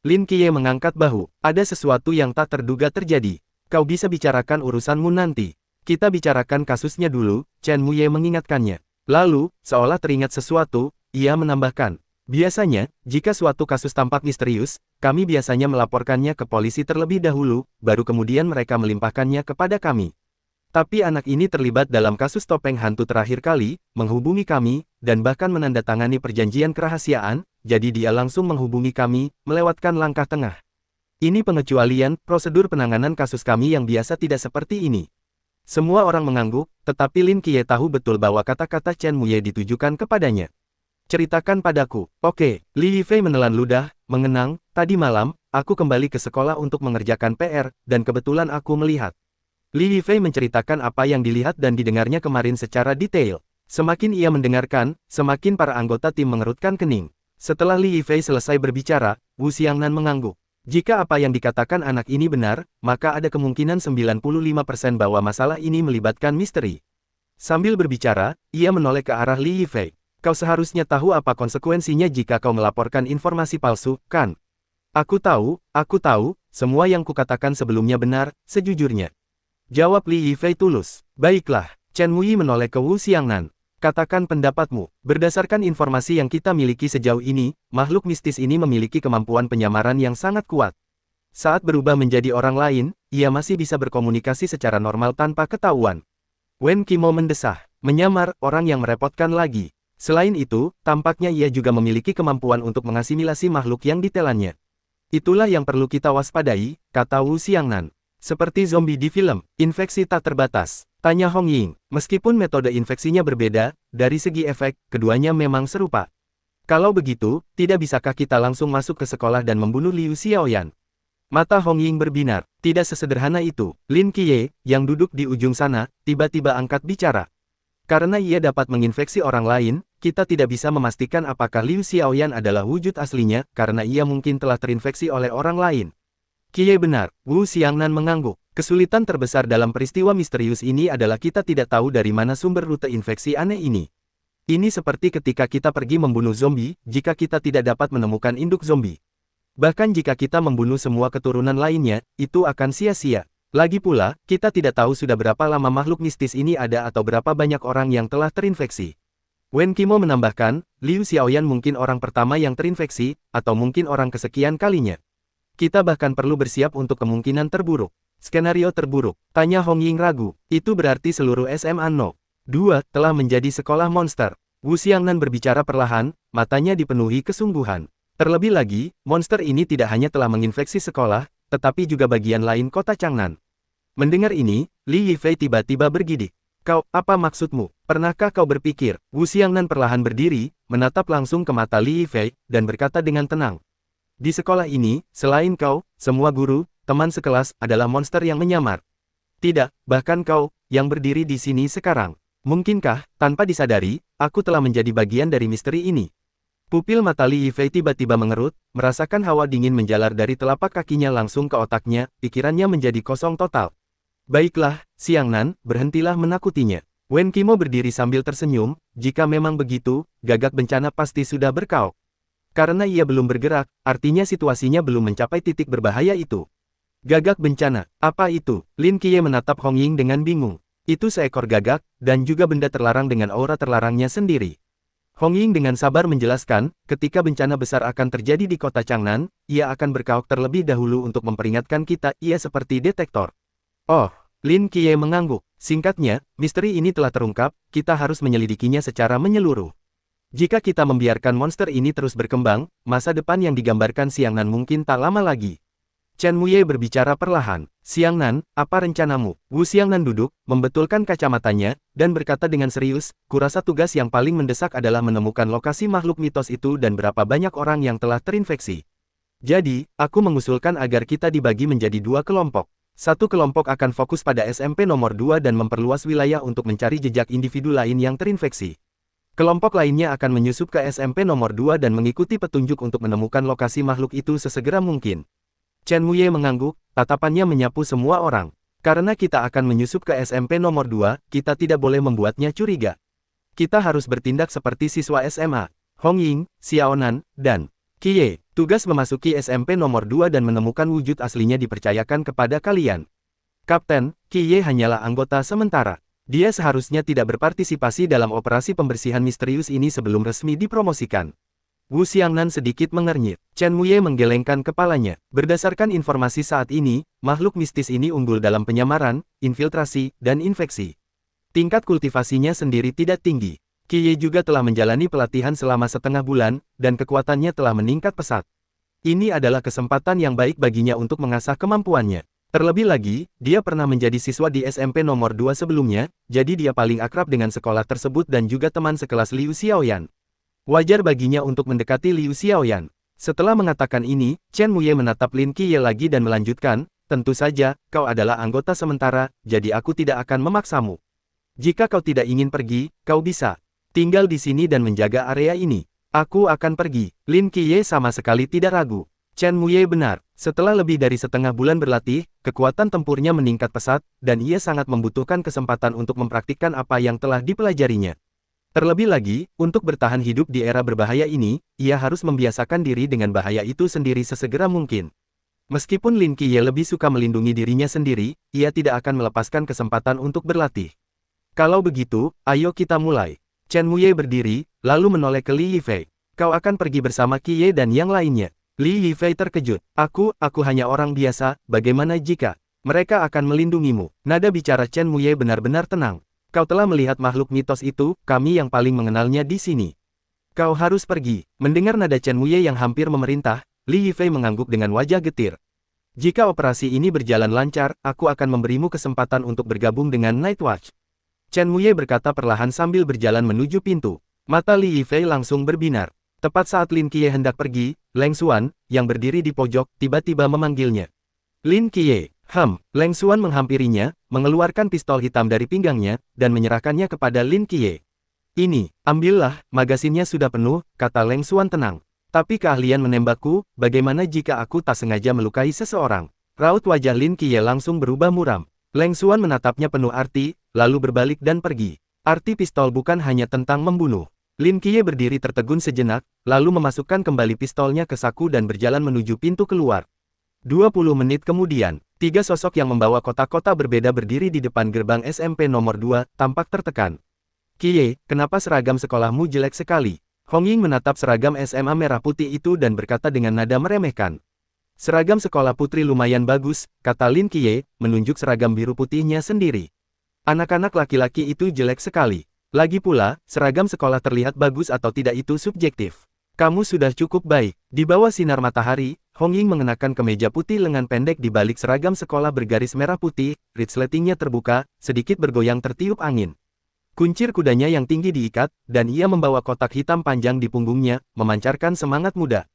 Lin Qiye mengangkat bahu. Ada sesuatu yang tak terduga terjadi. Kau bisa bicarakan urusanmu nanti. Kita bicarakan kasusnya dulu, Chen Wuyi mengingatkannya. Lalu, seolah teringat sesuatu, ia menambahkan, biasanya, jika suatu kasus tampak misterius, kami biasanya melaporkannya ke polisi terlebih dahulu, baru kemudian mereka melimpahkannya kepada kami. Tapi anak ini terlibat dalam kasus topeng hantu terakhir kali, menghubungi kami, dan bahkan menandatangani perjanjian kerahasiaan, jadi dia langsung menghubungi kami, melewatkan langkah tengah. Ini pengecualian, prosedur penanganan kasus kami yang biasa tidak seperti ini. Semua orang mengangguk, tetapi Lin Qiye tahu betul bahwa kata-kata Chen Muye ditujukan kepadanya. Ceritakan padaku. Oke, Li Yifei menelan ludah, mengenang, tadi malam, aku kembali ke sekolah untuk mengerjakan PR, dan kebetulan aku melihat. Li Yifei menceritakan apa yang dilihat dan didengarnya kemarin secara detail. Semakin ia mendengarkan, semakin para anggota tim mengerutkan kening. Setelah Li Yifei selesai berbicara, Wu Xiangnan mengangguk. Jika apa yang dikatakan anak ini benar, maka ada kemungkinan 95% bahwa masalah ini melibatkan misteri. Sambil berbicara, ia menoleh ke arah Li Yifei. Kau seharusnya tahu apa konsekuensinya jika kau melaporkan informasi palsu, kan? Aku tahu, semua yang kukatakan sebelumnya benar, sejujurnya. Jawab Li Yifei tulus. Baiklah, Chen Muyi menoleh ke Wu Xiangnan. Katakan pendapatmu. Berdasarkan informasi yang kita miliki sejauh ini, makhluk mistis ini memiliki kemampuan penyamaran yang sangat kuat. Saat berubah menjadi orang lain, ia masih bisa berkomunikasi secara normal tanpa ketahuan. Wen Qimo mendesah. Menyamar, orang yang merepotkan lagi. Selain itu, tampaknya ia juga memiliki kemampuan untuk mengasimilasi makhluk yang ditelannya. Itulah yang perlu kita waspadai, kata Wu Xiangnan. Seperti zombie di film, infeksi tak terbatas. Tanya Hong Ying. Meskipun metode infeksinya berbeda, dari segi efek, keduanya memang serupa. Kalau begitu, tidak bisakah kita langsung masuk ke sekolah dan membunuh Liu Xiaoyan? Mata Hong Ying berbinar. Tidak sesederhana itu. Lin Qiye, yang duduk di ujung sana, tiba-tiba angkat bicara. Karena ia dapat menginfeksi orang lain, kita tidak bisa memastikan apakah Liu Xiaoyan adalah wujud aslinya, karena ia mungkin telah terinfeksi oleh orang lain. Qiye benar, Wu Xiangnan mengangguk. Kesulitan terbesar dalam peristiwa misterius ini adalah kita tidak tahu dari mana sumber rute infeksi aneh ini. Ini seperti ketika kita pergi membunuh zombie, jika kita tidak dapat menemukan induk zombie. Bahkan jika kita membunuh semua keturunan lainnya, itu akan sia-sia. Lagi pula, kita tidak tahu sudah berapa lama makhluk mistis ini ada atau berapa banyak orang yang telah terinfeksi. Wen Qimo menambahkan, Liu Xiaoyan mungkin orang pertama yang terinfeksi, atau mungkin orang kesekian kalinya. Kita bahkan perlu bersiap untuk kemungkinan terburuk. Skenario terburuk, tanya Hong Ying ragu. Itu berarti seluruh SMA No. 2 telah menjadi sekolah monster. Wu Xiangnan berbicara perlahan, matanya dipenuhi kesungguhan. Terlebih lagi, monster ini tidak hanya telah menginfeksi sekolah, tetapi juga bagian lain kota Changnan. Mendengar ini, Li Yifei tiba-tiba bergidik. Kau, apa maksudmu? Pernahkah kau berpikir? Wu Xiangnan perlahan berdiri, menatap langsung ke mata Li Yifei, dan berkata dengan tenang. Di sekolah ini, selain kau, semua guru, teman sekelas, adalah monster yang menyamar. Tidak, bahkan kau, yang berdiri di sini sekarang. Mungkinkah, tanpa disadari, aku telah menjadi bagian dari misteri ini? Pupil mata Li Yifei tiba-tiba mengerut, merasakan hawa dingin menjalar dari telapak kakinya langsung ke otaknya, pikirannya menjadi kosong total. Baiklah, Xiangnan, berhentilah menakutinya. Wen Qimo berdiri sambil tersenyum, jika memang begitu, gagak bencana pasti sudah berkaok. Karena ia belum bergerak, artinya situasinya belum mencapai titik berbahaya itu. Gagak bencana, apa itu? Lin Qiye menatap Hong Ying dengan bingung. Itu seekor gagak, dan juga benda terlarang dengan aura terlarangnya sendiri. Hong Ying dengan sabar menjelaskan, ketika bencana besar akan terjadi di kota Changnan, ia akan berkaok terlebih dahulu untuk memperingatkan kita, ia seperti detektor. Oh, Lin Qiye mengangguk. Singkatnya, misteri ini telah terungkap, kita harus menyelidikinya secara menyeluruh. Jika kita membiarkan monster ini terus berkembang, masa depan yang digambarkan Xiangnan mungkin tak lama lagi. Chen Muye berbicara perlahan. Xiangnan, apa rencanamu? Wu Xiangnan duduk, membetulkan kacamatanya, dan berkata dengan serius, kurasa tugas yang paling mendesak adalah menemukan lokasi makhluk mitos itu dan berapa banyak orang yang telah terinfeksi. Jadi, aku mengusulkan agar kita dibagi menjadi dua kelompok. Satu kelompok akan fokus pada SMP nomor 2 dan memperluas wilayah untuk mencari jejak individu lain yang terinfeksi. Kelompok lainnya akan menyusup ke SMP nomor 2 dan mengikuti petunjuk untuk menemukan lokasi makhluk itu sesegera mungkin. Chen Muye mengangguk, tatapannya menyapu semua orang. Karena kita akan menyusup ke SMP nomor 2, kita tidak boleh membuatnya curiga. Kita harus bertindak seperti siswa SMA. Hong Ying, Xiaonan, dan Qiye. Tugas memasuki SMP nomor 2 dan menemukan wujud aslinya dipercayakan kepada kalian. Kapten, Qiye hanyalah anggota sementara. Dia seharusnya tidak berpartisipasi dalam operasi pembersihan misterius ini sebelum resmi dipromosikan. Wu Xiangnan sedikit mengernyit. Chen Muye menggelengkan kepalanya. Berdasarkan informasi saat ini, makhluk mistis ini unggul dalam penyamaran, infiltrasi, dan infeksi. Tingkat kultivasinya sendiri tidak tinggi. Qi Ye juga telah menjalani pelatihan selama setengah bulan, dan kekuatannya telah meningkat pesat. Ini adalah kesempatan yang baik baginya untuk mengasah kemampuannya. Terlebih lagi, dia pernah menjadi siswa di SMP nomor 2 sebelumnya, jadi dia paling akrab dengan sekolah tersebut dan juga teman sekelas Liu Xiaoyan. Wajar baginya untuk mendekati Liu Xiaoyan. Setelah mengatakan ini, Chen Muye menatap Lin Qiye lagi dan melanjutkan, tentu saja, kau adalah anggota sementara, jadi aku tidak akan memaksamu. Jika kau tidak ingin pergi, kau bisa tinggal di sini dan menjaga area ini. Aku akan pergi. Lin Qiye sama sekali tidak ragu. Chen Muye benar. Setelah lebih dari setengah bulan berlatih, kekuatan tempurnya meningkat pesat, dan ia sangat membutuhkan kesempatan untuk mempraktikkan apa yang telah dipelajarinya. Terlebih lagi, untuk bertahan hidup di era berbahaya ini, ia harus membiasakan diri dengan bahaya itu sendiri sesegera mungkin. Meskipun Lin Qiye lebih suka melindungi dirinya sendiri, ia tidak akan melepaskan kesempatan untuk berlatih. Kalau begitu, ayo kita mulai. Chen Muye berdiri, lalu menoleh ke Li Yifei. Kau akan pergi bersama Qiye dan yang lainnya. Li Yifei terkejut. Aku hanya orang biasa, bagaimana jika mereka akan melindungimu? Nada bicara Chen Muye benar-benar tenang. Kau telah melihat makhluk mitos itu, kami yang paling mengenalnya di sini. Kau harus pergi. Mendengar nada Chen Muye yang hampir memerintah, Li Yifei mengangguk dengan wajah getir. Jika operasi ini berjalan lancar, aku akan memberimu kesempatan untuk bergabung dengan Night Watch. Chen Muye berkata perlahan sambil berjalan menuju pintu. Mata Li Yifei langsung berbinar. Tepat saat Lin Qiye hendak pergi, Leng Xuan, yang berdiri di pojok, tiba-tiba memanggilnya. Lin Qiye, Leng Xuan menghampirinya, mengeluarkan pistol hitam dari pinggangnya, dan menyerahkannya kepada Lin Qiye. Ini, ambillah, magasinnya sudah penuh, kata Leng Xuan tenang. Tapi keahlian menembakku, bagaimana jika aku tak sengaja melukai seseorang? Raut wajah Lin Qiye langsung berubah muram. Leng Xuan menatapnya penuh arti, lalu berbalik dan pergi. Arti pistol bukan hanya tentang membunuh. Lin Qiye berdiri tertegun sejenak, lalu memasukkan kembali pistolnya ke saku dan berjalan menuju pintu keluar. 20 menit kemudian, 3 sosok yang membawa kotak-kotak berbeda berdiri di depan gerbang SMP nomor 2, tampak tertekan. Qiye, kenapa seragam sekolahmu jelek sekali? Hong Ying menatap seragam SMA merah putih itu dan berkata dengan nada meremehkan. Seragam sekolah putri lumayan bagus, kata Lin Qiye, menunjuk seragam biru putihnya sendiri. Anak-anak laki-laki itu jelek sekali. Lagi pula, seragam sekolah terlihat bagus atau tidak itu subjektif. Kamu sudah cukup baik. Di bawah sinar matahari, Hong Ying mengenakan kemeja putih lengan pendek di balik seragam sekolah bergaris merah putih, resletingnya terbuka, sedikit bergoyang tertiup angin. Kuncir kudanya yang tinggi diikat, dan ia membawa kotak hitam panjang di punggungnya, memancarkan semangat muda.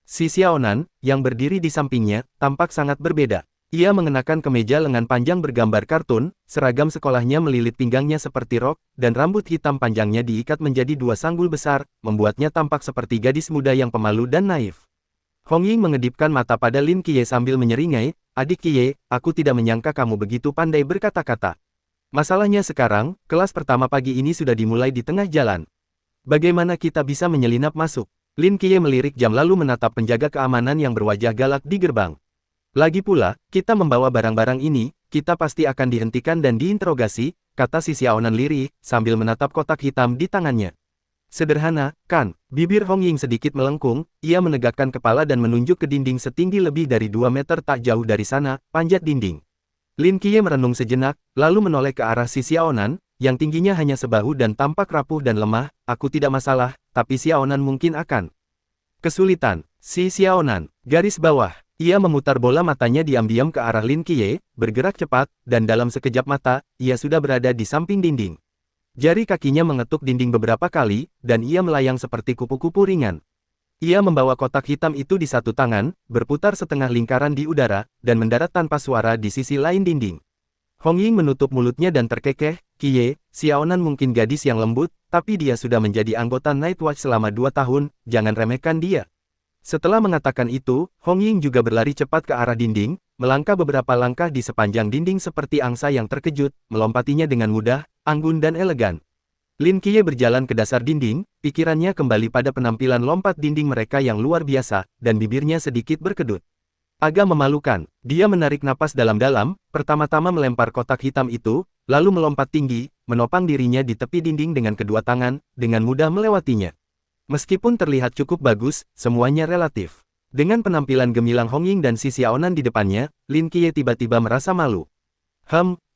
Si Xiaonan, yang berdiri di sampingnya, tampak sangat berbeda. Ia mengenakan kemeja lengan panjang bergambar kartun, seragam sekolahnya melilit pinggangnya seperti rok, dan rambut hitam panjangnya diikat menjadi 2 sanggul besar, membuatnya tampak seperti gadis muda yang pemalu dan naif. Hong Ying mengedipkan mata pada Lin Qiye sambil menyeringai, adik Qiye, aku tidak menyangka kamu begitu pandai berkata-kata. Masalahnya sekarang, kelas pertama pagi ini sudah dimulai di tengah jalan. Bagaimana kita bisa menyelinap masuk? Lin Qiye melirik jam lalu menatap penjaga keamanan yang berwajah galak di gerbang. Lagi pula, kita membawa barang-barang ini, kita pasti akan dihentikan dan diinterogasi, kata si Xiaonan lirih, sambil menatap kotak hitam di tangannya. Sederhana, kan? Bibir Hong Ying sedikit melengkung, ia menegakkan kepala dan menunjuk ke dinding setinggi lebih dari 2 meter tak jauh dari sana, panjat dinding. Lin Qiye merenung sejenak, lalu menoleh ke arah si Xiaonan, yang tingginya hanya sebahu dan tampak rapuh dan lemah, aku tidak masalah, tapi Xiaonan mungkin akan kesulitan. Si Xiaonan, garis bawah. Ia memutar bola matanya diam-diam ke arah Lin Qiye, bergerak cepat, dan dalam sekejap mata, ia sudah berada di samping dinding. Jari kakinya mengetuk dinding beberapa kali, dan ia melayang seperti kupu-kupu ringan. Ia membawa kotak hitam itu di satu tangan, berputar setengah lingkaran di udara, dan mendarat tanpa suara di sisi lain dinding. Hong Ying menutup mulutnya dan terkekeh, Qiye, Xiaonan mungkin gadis yang lembut, tapi dia sudah menjadi anggota Night Watch selama 2 tahun, jangan remehkan dia. Setelah mengatakan itu, Hong Ying juga berlari cepat ke arah dinding, melangkah beberapa langkah di sepanjang dinding seperti angsa yang terkejut, melompatinya dengan mudah, anggun dan elegan. Lin Qiye berjalan ke dasar dinding, pikirannya kembali pada penampilan lompat dinding mereka yang luar biasa, dan bibirnya sedikit berkedut. Agak memalukan, dia menarik napas dalam-dalam, pertama-tama melempar kotak hitam itu, lalu melompat tinggi, menopang dirinya di tepi dinding dengan kedua tangan, dengan mudah melewatinya. Meskipun terlihat cukup bagus, semuanya relatif. Dengan penampilan gemilang Hong Ying dan si Xiaonan di depannya, Lin Qiye tiba-tiba merasa malu.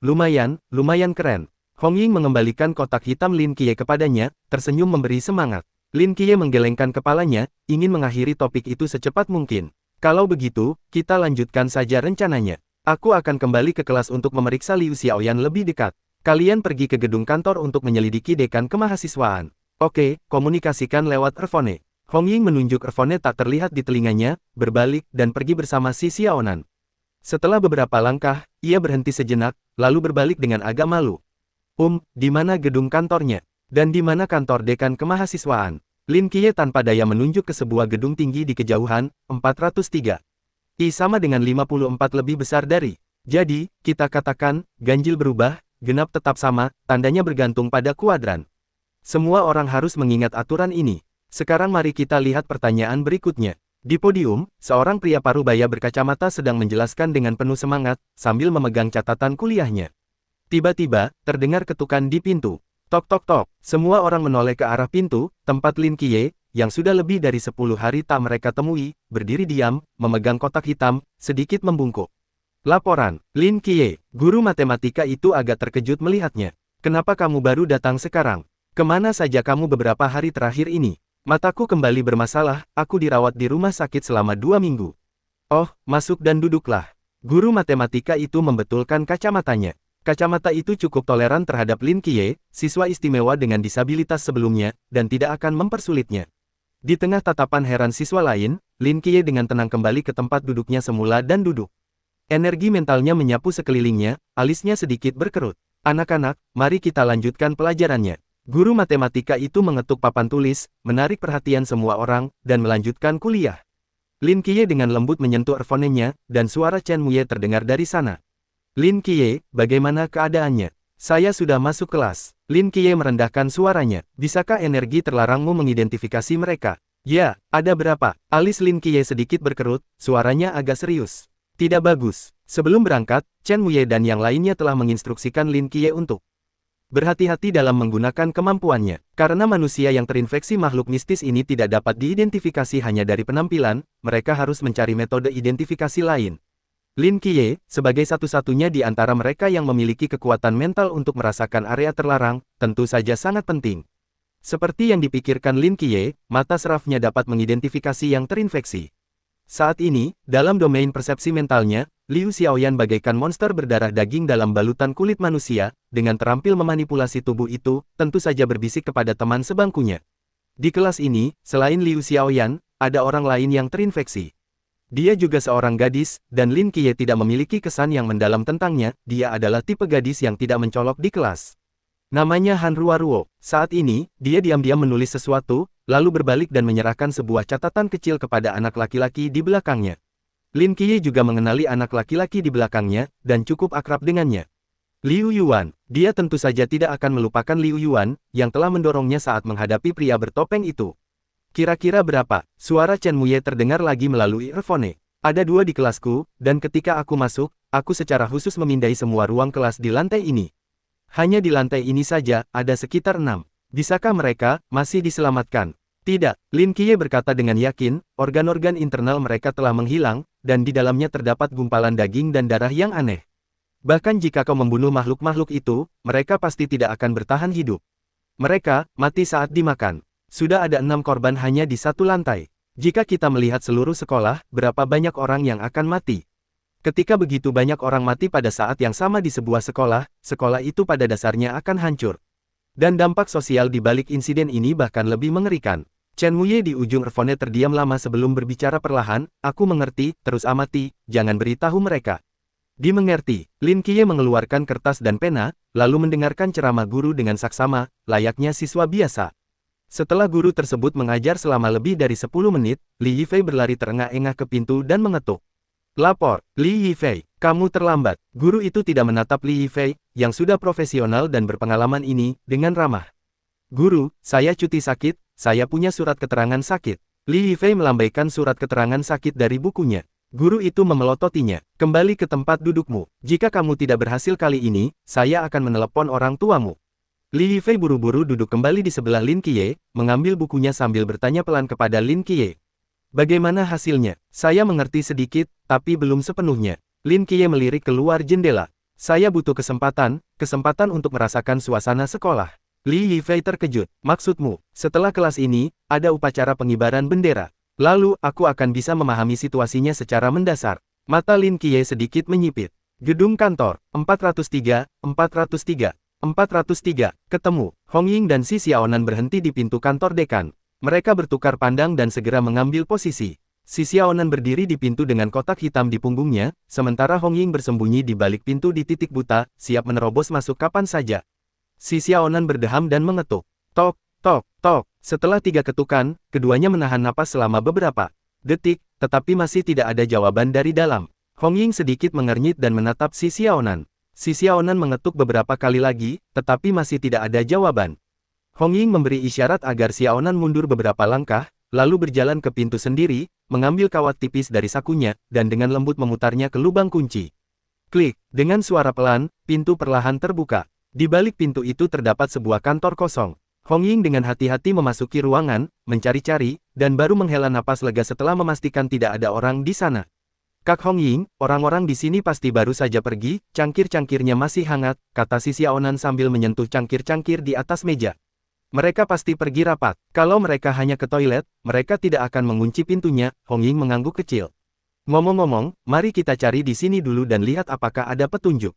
Lumayan keren. Hong Ying mengembalikan kotak hitam Lin Qiye kepadanya, tersenyum memberi semangat. Lin Qiye menggelengkan kepalanya, ingin mengakhiri topik itu secepat mungkin. Kalau begitu, kita lanjutkan saja rencananya. Aku akan kembali ke kelas untuk memeriksa Liu Xiaoyan lebih dekat. Kalian pergi ke gedung kantor untuk menyelidiki dekan kemahasiswaan. Oke, komunikasikan lewat earphone. Hong Ying menunjuk earphone tak terlihat di telinganya, berbalik, dan pergi bersama si Xiaonan. Setelah beberapa langkah, ia berhenti sejenak, lalu berbalik dengan agak malu. Di mana gedung kantornya? Dan di mana kantor dekan kemahasiswaan? Lin Qiye tanpa daya menunjuk ke sebuah gedung tinggi di kejauhan, 403. Sama dengan 54 lebih besar dari. Jadi, kita katakan, ganjil berubah, genap tetap sama, tandanya bergantung pada kuadran. Semua orang harus mengingat aturan ini. Sekarang mari kita lihat pertanyaan berikutnya. Di podium, seorang pria parubaya berkacamata sedang menjelaskan dengan penuh semangat, sambil memegang catatan kuliahnya. Tiba-tiba, terdengar ketukan di pintu. Tok tok tok, semua orang menoleh ke arah pintu, tempat Lin Qiye, yang sudah lebih dari 10 hari tak mereka temui, berdiri diam, memegang kotak hitam, sedikit membungkuk. Laporan, Lin Qiye, guru matematika itu agak terkejut melihatnya. Kenapa kamu baru datang sekarang? Kemana saja kamu beberapa hari terakhir ini? Mataku kembali bermasalah, aku dirawat di rumah sakit selama 2 minggu. Oh, masuk dan duduklah. Guru matematika itu membetulkan kacamatanya. Kacamata itu cukup toleran terhadap Lin Qiye, siswa istimewa dengan disabilitas sebelumnya, dan tidak akan mempersulitnya. Di tengah tatapan heran siswa lain, Lin Qiye dengan tenang kembali ke tempat duduknya semula dan duduk. Energi mentalnya menyapu sekelilingnya, alisnya sedikit berkerut. Anak-anak, mari kita lanjutkan pelajarannya. Guru matematika itu mengetuk papan tulis, menarik perhatian semua orang, dan melanjutkan kuliah. Lin Qiye dengan lembut menyentuh earphone-nya, dan suara Chen Muye terdengar dari sana. Lin Qiye, bagaimana keadaannya? Saya sudah masuk kelas. Lin Qiye merendahkan suaranya. Bisakah energi terlarangmu mengidentifikasi mereka? Ya, ada berapa? Alis Lin Qiye sedikit berkerut, suaranya agak serius. Tidak bagus. Sebelum berangkat, Chen Muye dan yang lainnya telah menginstruksikan Lin Qiye untuk berhati-hati dalam menggunakan kemampuannya. Karena manusia yang terinfeksi makhluk mistis ini tidak dapat diidentifikasi hanya dari penampilan, mereka harus mencari metode identifikasi lain. Lin Qiye, sebagai satu-satunya di antara mereka yang memiliki kekuatan mental untuk merasakan area terlarang, tentu saja sangat penting. Seperti yang dipikirkan Lin Qiye, mata serafnya dapat mengidentifikasi yang terinfeksi. Saat ini, dalam domain persepsi mentalnya, Liu Xiaoyan bagaikan monster berdarah daging dalam balutan kulit manusia, dengan terampil memanipulasi tubuh itu, tentu saja berbisik kepada teman sebangkunya. Di kelas ini, selain Liu Xiaoyan, ada orang lain yang terinfeksi. Dia juga seorang gadis, dan Lin Qiye tidak memiliki kesan yang mendalam tentangnya, dia adalah tipe gadis yang tidak mencolok di kelas. Namanya Han Ruoruo. Saat ini, dia diam-diam menulis sesuatu, lalu berbalik dan menyerahkan sebuah catatan kecil kepada anak laki-laki di belakangnya. Lin Qiye juga mengenali anak laki-laki di belakangnya, dan cukup akrab dengannya. Liu Yuan, dia tentu saja tidak akan melupakan Liu Yuan, yang telah mendorongnya saat menghadapi pria bertopeng itu. Kira-kira berapa? Suara Chen Muye terdengar lagi melalui earphone. Ada 2 di kelasku, dan ketika aku masuk, aku secara khusus memindai semua ruang kelas di lantai ini. Hanya di lantai ini saja, ada sekitar 6. Bisakah mereka masih diselamatkan? Tidak, Lin Qiye berkata dengan yakin, organ-organ internal mereka telah menghilang, dan di dalamnya terdapat gumpalan daging dan darah yang aneh. Bahkan jika kau membunuh makhluk-makhluk itu, mereka pasti tidak akan bertahan hidup. Mereka mati saat dimakan. Sudah ada 6 korban hanya di satu lantai. Jika kita melihat seluruh sekolah, berapa banyak orang yang akan mati? Ketika begitu banyak orang mati pada saat yang sama di sebuah sekolah, sekolah itu pada dasarnya akan hancur. Dan dampak sosial di balik insiden ini bahkan lebih mengerikan. Chen Muye di ujung earphone terdiam lama sebelum berbicara perlahan, aku mengerti, terus amati, jangan beritahu mereka. Dimengerti, Lin Qiye mengeluarkan kertas dan pena, lalu mendengarkan ceramah guru dengan saksama, layaknya siswa biasa. Setelah guru tersebut mengajar selama lebih dari 10 menit, Li Yifei berlari terengah-engah ke pintu dan mengetuk. Lapor, Li Yifei, kamu terlambat. Guru itu tidak menatap Li Yifei, yang sudah profesional dan berpengalaman ini, dengan ramah. Guru, saya cuti sakit, saya punya surat keterangan sakit. Li Yifei melambaikan surat keterangan sakit dari bukunya. Guru itu memelototinya. Kembali ke tempat dudukmu. Jika kamu tidak berhasil kali ini, saya akan menelepon orang tuamu. Li Yifei buru-buru duduk kembali di sebelah Lin Qiye, mengambil bukunya sambil bertanya pelan kepada Lin Qiye. Bagaimana hasilnya? Saya mengerti sedikit, tapi belum sepenuhnya. Lin Qiye melirik keluar jendela. Saya butuh kesempatan untuk merasakan suasana sekolah. Li Yifei terkejut. Maksudmu, setelah kelas ini, ada upacara pengibaran bendera. Lalu, aku akan bisa memahami situasinya secara mendasar. Mata Lin Qiye sedikit menyipit. Gedung kantor, 403, 403. 403, ketemu. Hong Ying dan Si Xiaonan berhenti di pintu kantor dekan. Mereka bertukar pandang dan segera mengambil posisi. Si Xiaonan berdiri di pintu dengan kotak hitam di punggungnya, sementara Hong Ying bersembunyi di balik pintu di titik buta, siap menerobos masuk kapan saja. Si Xiaonan berdeham dan mengetuk. Tok, tok, tok. Setelah 3 ketukan, keduanya menahan napas selama beberapa detik, tetapi masih tidak ada jawaban dari dalam. Hong Ying sedikit mengernyit dan menatap Si Xiaonan. Si Xiaonan mengetuk beberapa kali lagi, tetapi masih tidak ada jawaban. Hong Ying memberi isyarat agar Xiaonan mundur beberapa langkah, lalu berjalan ke pintu sendiri, mengambil kawat tipis dari sakunya, dan dengan lembut memutarnya ke lubang kunci. Klik, dengan suara pelan, pintu perlahan terbuka. Di balik pintu itu terdapat sebuah kantor kosong. Hong Ying dengan hati-hati memasuki ruangan, mencari-cari, dan baru menghela napas lega setelah memastikan tidak ada orang di sana. Kak Hong Ying, orang-orang di sini pasti baru saja pergi, cangkir-cangkirnya masih hangat, kata Si Xiaonan sambil menyentuh cangkir-cangkir di atas meja. Mereka pasti pergi rapat. Kalau mereka hanya ke toilet, mereka tidak akan mengunci pintunya, Hong Ying mengangguk kecil. Ngomong-ngomong, mari kita cari di sini dulu dan lihat apakah ada petunjuk.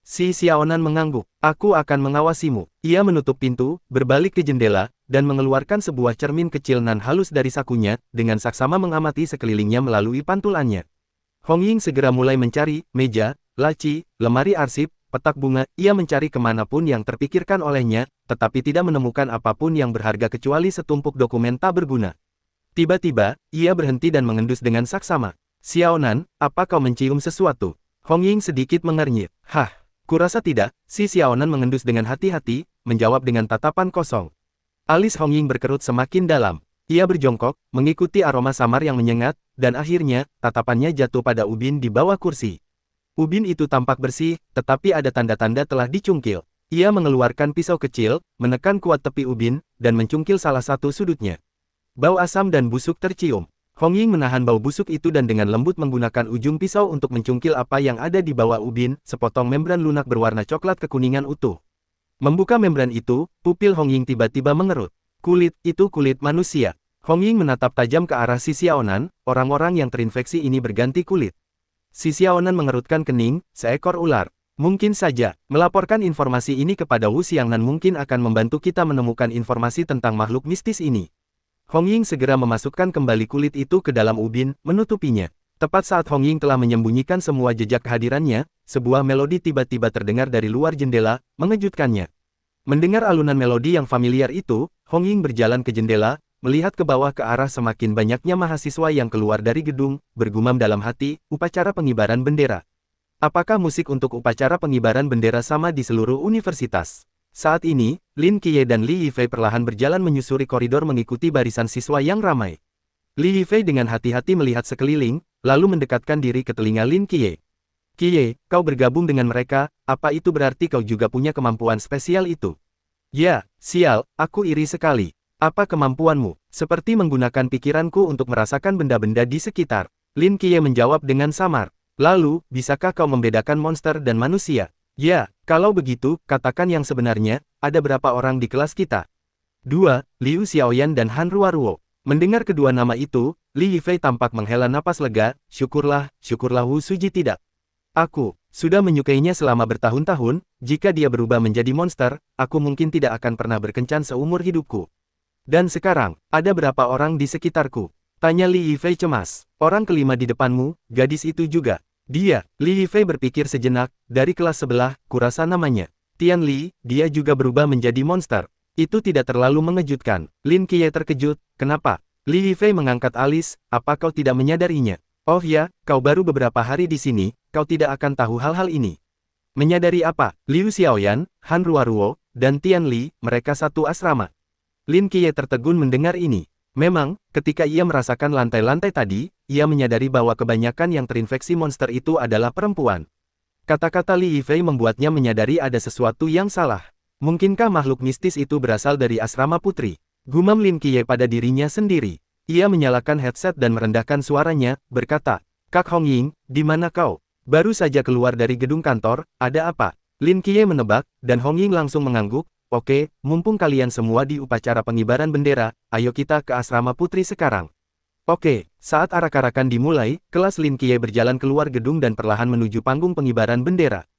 Si Xiaonan mengangguk. Aku akan mengawasimu. Ia menutup pintu, berbalik ke jendela, dan mengeluarkan sebuah cermin kecil nan halus dari sakunya, dengan saksama mengamati sekelilingnya melalui pantulannya. Hong Ying segera mulai mencari meja, laci, lemari arsip, petak bunga. Ia mencari kemanapun yang terpikirkan olehnya, tetapi tidak menemukan apapun yang berharga kecuali setumpuk dokumen tak berguna. Tiba-tiba, ia berhenti dan mengendus dengan saksama. Xiaonan, apa kau mencium sesuatu? Hong Ying sedikit mengernyit. Hah, kurasa tidak. Si Xiaonan mengendus dengan hati-hati, menjawab dengan tatapan kosong. Alis Hong Ying berkerut semakin dalam. Ia berjongkok, mengikuti aroma samar yang menyengat, dan akhirnya, tatapannya jatuh pada ubin di bawah kursi. Ubin itu tampak bersih, tetapi ada tanda-tanda telah dicungkil. Ia mengeluarkan pisau kecil, menekan kuat tepi ubin, dan mencungkil salah satu sudutnya. Bau asam dan busuk tercium. Hong Ying menahan bau busuk itu dan dengan lembut menggunakan ujung pisau untuk mencungkil apa yang ada di bawah ubin, sepotong membran lunak berwarna coklat kekuningan utuh. Membuka membran itu, pupil Hong Ying tiba-tiba mengerut. Kulit, itu kulit manusia. Hong Ying menatap tajam ke arah Si Xiaonan, orang-orang yang terinfeksi ini berganti kulit. Si Xiaonan mengerutkan kening, seekor ular. Mungkin saja, melaporkan informasi ini kepada Wu Xiangnan mungkin akan membantu kita menemukan informasi tentang makhluk mistis ini. Hong Ying segera memasukkan kembali kulit itu ke dalam ubin, menutupinya. Tepat saat Hong Ying telah menyembunyikan semua jejak kehadirannya, sebuah melodi tiba-tiba terdengar dari luar jendela, mengejutkannya. Mendengar alunan melodi yang familiar itu, Hong Ying berjalan ke jendela, melihat ke bawah ke arah semakin banyaknya mahasiswa yang keluar dari gedung, bergumam dalam hati, upacara pengibaran bendera. Apakah musik untuk upacara pengibaran bendera sama di seluruh universitas? Saat ini, Lin Qiye dan Li Yifei perlahan berjalan menyusuri koridor mengikuti barisan siswa yang ramai. Li Yifei dengan hati-hati melihat sekeliling, lalu mendekatkan diri ke telinga Lin Qiye. Qiye, kau bergabung dengan mereka, apa itu berarti kau juga punya kemampuan spesial itu? Ya, sial, aku iri sekali. Apa kemampuanmu? Seperti menggunakan pikiranku untuk merasakan benda-benda di sekitar. Lin Qiye menjawab dengan samar. Lalu, bisakah kau membedakan monster dan manusia? Ya, kalau begitu, katakan yang sebenarnya, ada berapa orang di kelas kita? 2. Liu Xiaoyan dan Han Ruoruo. Mendengar kedua nama itu, Li Yifei tampak menghela napas lega, syukurlah Wu Suji tidak. Aku sudah menyukainya selama bertahun-tahun, jika dia berubah menjadi monster, aku mungkin tidak akan pernah berkencan seumur hidupku. Dan sekarang, ada berapa orang di sekitarku? Tanya Li Yifei cemas. Orang kelima di depanmu, gadis itu juga. Dia, Li Yifei berpikir sejenak, dari kelas sebelah, kurasa namanya Tian Li, dia juga berubah menjadi monster. Itu tidak terlalu mengejutkan. Lin Qiye terkejut, kenapa? Li Yifei mengangkat alis, apa kau tidak menyadarinya? Oh ya, kau baru beberapa hari di sini, kau tidak akan tahu hal-hal ini. Menyadari apa? Liu Xiaoyan, Han Ruoruo, dan Tian Li, mereka satu asrama. Lin Qiye tertegun mendengar ini. Memang, ketika ia merasakan lantai-lantai tadi, ia menyadari bahwa kebanyakan yang terinfeksi monster itu adalah perempuan. Kata-kata Li Yifei membuatnya menyadari ada sesuatu yang salah. Mungkinkah makhluk mistis itu berasal dari asrama putri? Gumam Lin Qiye pada dirinya sendiri. Ia menyalakan headset dan merendahkan suaranya, berkata, Kak Hongying, di mana kau? Baru saja keluar dari gedung kantor, ada apa? Lin Qiye menebak, dan Hongying langsung mengangguk, oke, mumpung kalian semua di upacara pengibaran bendera, ayo kita ke asrama putri sekarang. Oke, saat arak-arakan dimulai, kelas Lin Qiye berjalan keluar gedung dan perlahan menuju panggung pengibaran bendera.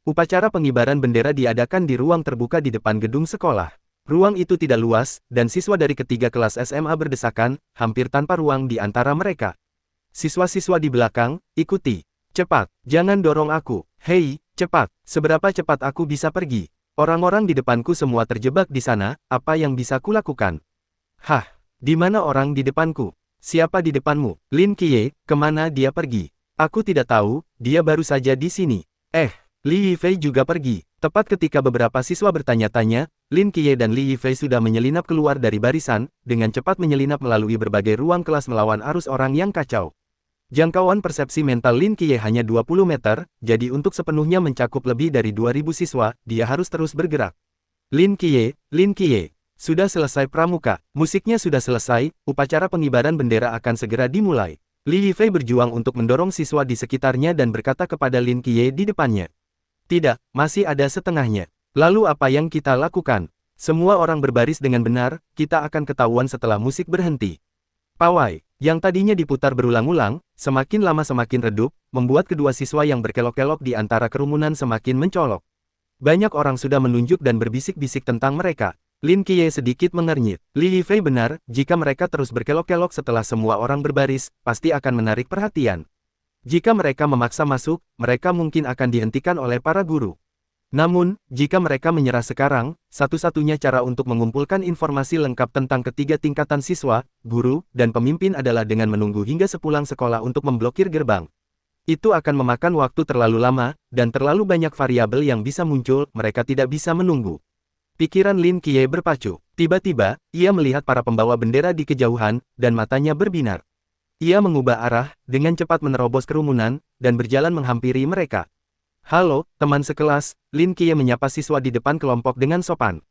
Upacara pengibaran bendera diadakan di ruang terbuka di depan gedung sekolah. Ruang itu tidak luas, dan siswa dari ketiga kelas SMA berdesakan, hampir tanpa ruang di antara mereka. Siswa-siswa di belakang, ikuti. Cepat, jangan dorong aku. Hei, cepat, seberapa cepat aku bisa pergi? Orang-orang di depanku semua terjebak di sana, apa yang bisa kulakukan? Hah, di mana orang di depanku? Siapa di depanmu? Lin Qiye, kemana dia pergi? Aku tidak tahu, dia baru saja di sini. Li Yifei juga pergi. Tepat ketika beberapa siswa bertanya-tanya, Lin Qiye dan Li Yifei sudah menyelinap keluar dari barisan, dengan cepat menyelinap melalui berbagai ruang kelas melawan arus orang yang kacau. Jangkauan persepsi mental Lin Qiye hanya 20 meter, jadi untuk sepenuhnya mencakup lebih dari 2000 siswa, dia harus terus bergerak. Lin Qiye, sudah selesai pramuka, musiknya sudah selesai, upacara pengibaran bendera akan segera dimulai. Li Yifei berjuang untuk mendorong siswa di sekitarnya dan berkata kepada Lin Qiye di depannya. Tidak, masih ada setengahnya. Lalu apa yang kita lakukan? Semua orang berbaris dengan benar, kita akan ketahuan setelah musik berhenti. Pawai, yang tadinya diputar berulang-ulang, semakin lama semakin redup, membuat kedua siswa yang berkelok-kelok di antara kerumunan semakin mencolok. Banyak orang sudah menunjuk dan berbisik-bisik tentang mereka. Lin Qiye sedikit mengernyit. Li Yifei benar, jika mereka terus berkelok-kelok setelah semua orang berbaris, pasti akan menarik perhatian. Jika mereka memaksa masuk, mereka mungkin akan dihentikan oleh para guru. Namun, jika mereka menyerah sekarang, satu-satunya cara untuk mengumpulkan informasi lengkap tentang ketiga tingkatan siswa, guru, dan pemimpin adalah dengan menunggu hingga sepulang sekolah untuk memblokir gerbang. Itu akan memakan waktu terlalu lama, dan terlalu banyak variabel yang bisa muncul, mereka tidak bisa menunggu. Pikiran Lin Qiye berpacu. Tiba-tiba, ia melihat para pembawa bendera di kejauhan, dan matanya berbinar. Ia mengubah arah, dengan cepat menerobos kerumunan, dan berjalan menghampiri mereka. Halo, teman sekelas, Lin Qiye menyapa siswa di depan kelompok dengan sopan.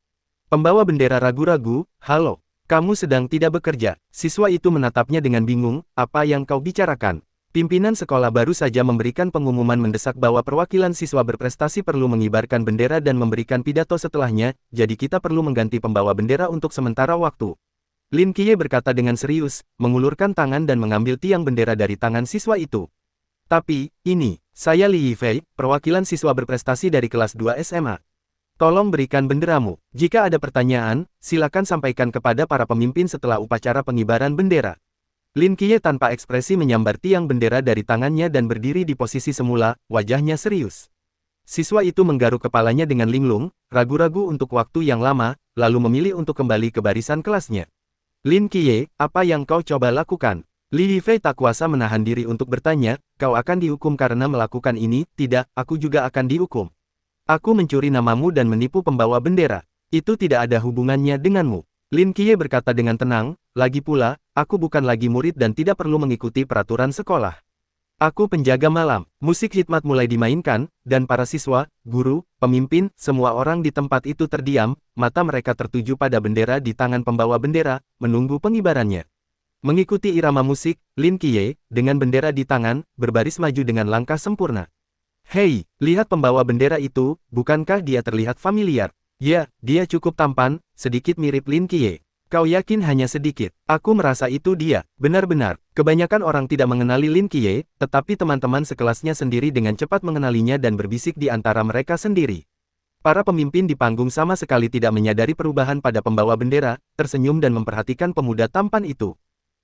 Pembawa bendera ragu-ragu, halo, kamu sedang tidak bekerja. Siswa itu menatapnya dengan bingung, apa yang kau bicarakan? Pimpinan sekolah baru saja memberikan pengumuman mendesak bahwa perwakilan siswa berprestasi perlu mengibarkan bendera dan memberikan pidato setelahnya, jadi kita perlu mengganti pembawa bendera untuk sementara waktu. Lin Qiye berkata dengan serius, mengulurkan tangan dan mengambil tiang bendera dari tangan siswa itu. Tapi, ini, saya Li Yifei, perwakilan siswa berprestasi dari kelas 2 SMA. Tolong berikan benderamu. Jika ada pertanyaan, silakan sampaikan kepada para pemimpin setelah upacara pengibaran bendera. Lin Qiye tanpa ekspresi menyambar tiang bendera dari tangannya dan berdiri di posisi semula, wajahnya serius. Siswa itu menggaruk kepalanya dengan linglung, ragu-ragu untuk waktu yang lama, lalu memilih untuk kembali ke barisan kelasnya. Lin Qiye, apa yang kau coba lakukan? Li Yifei tak kuasa menahan diri untuk bertanya, kau akan dihukum karena melakukan ini? Tidak, aku juga akan dihukum. Aku mencuri namamu dan menipu pembawa bendera. Itu tidak ada hubungannya denganmu. Lin Qiye berkata dengan tenang, lagi pula, aku bukan lagi murid dan tidak perlu mengikuti peraturan sekolah. Aku penjaga malam. Musik hikmat mulai dimainkan, dan para siswa, guru, pemimpin, semua orang di tempat itu terdiam, mata mereka tertuju pada bendera di tangan pembawa bendera, menunggu pengibarannya. Mengikuti irama musik, Lin Qiye, dengan bendera di tangan, berbaris maju dengan langkah sempurna. Hei, lihat pembawa bendera itu, bukankah dia terlihat familiar? Ya, dia cukup tampan, sedikit mirip Lin Qiye. Kau yakin hanya sedikit? Aku merasa itu dia. Benar-benar, kebanyakan orang tidak mengenali Lin Qiye, tetapi teman-teman sekelasnya sendiri dengan cepat mengenalinya dan berbisik di antara mereka sendiri. Para pemimpin di panggung sama sekali tidak menyadari perubahan pada pembawa bendera, tersenyum dan memperhatikan pemuda tampan itu.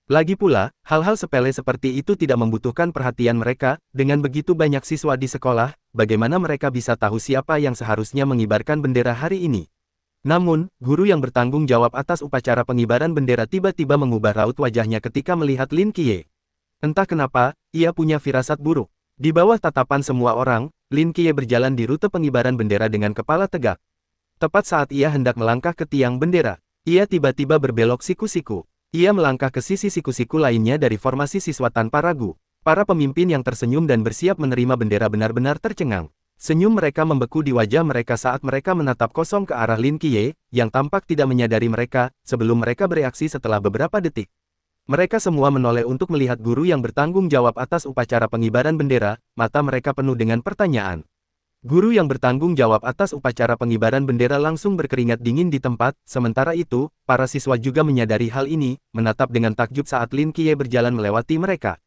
Lagi pula, hal-hal sepele seperti itu tidak membutuhkan perhatian mereka, dengan begitu banyak siswa di sekolah, bagaimana mereka bisa tahu siapa yang seharusnya mengibarkan bendera hari ini? Namun, guru yang bertanggung jawab atas upacara pengibaran bendera tiba-tiba mengubah raut wajahnya ketika melihat Lin Qiye. Entah kenapa, ia punya firasat buruk. Di bawah tatapan semua orang, Lin Qiye berjalan di rute pengibaran bendera dengan kepala tegak. Tepat saat ia hendak melangkah ke tiang bendera, ia tiba-tiba berbelok siku-siku. Ia melangkah ke sisi siku-siku lainnya dari formasi siswa tanpa ragu. Para pemimpin yang tersenyum dan bersiap menerima bendera benar-benar tercengang. Senyum mereka membeku di wajah mereka saat mereka menatap kosong ke arah Lin Qiye, yang tampak tidak menyadari mereka, sebelum mereka bereaksi setelah beberapa detik. Mereka semua menoleh untuk melihat guru yang bertanggung jawab atas upacara pengibaran bendera, mata mereka penuh dengan pertanyaan. Guru yang bertanggung jawab atas upacara pengibaran bendera langsung berkeringat dingin di tempat, sementara itu, para siswa juga menyadari hal ini, menatap dengan takjub saat Lin Qiye berjalan melewati mereka.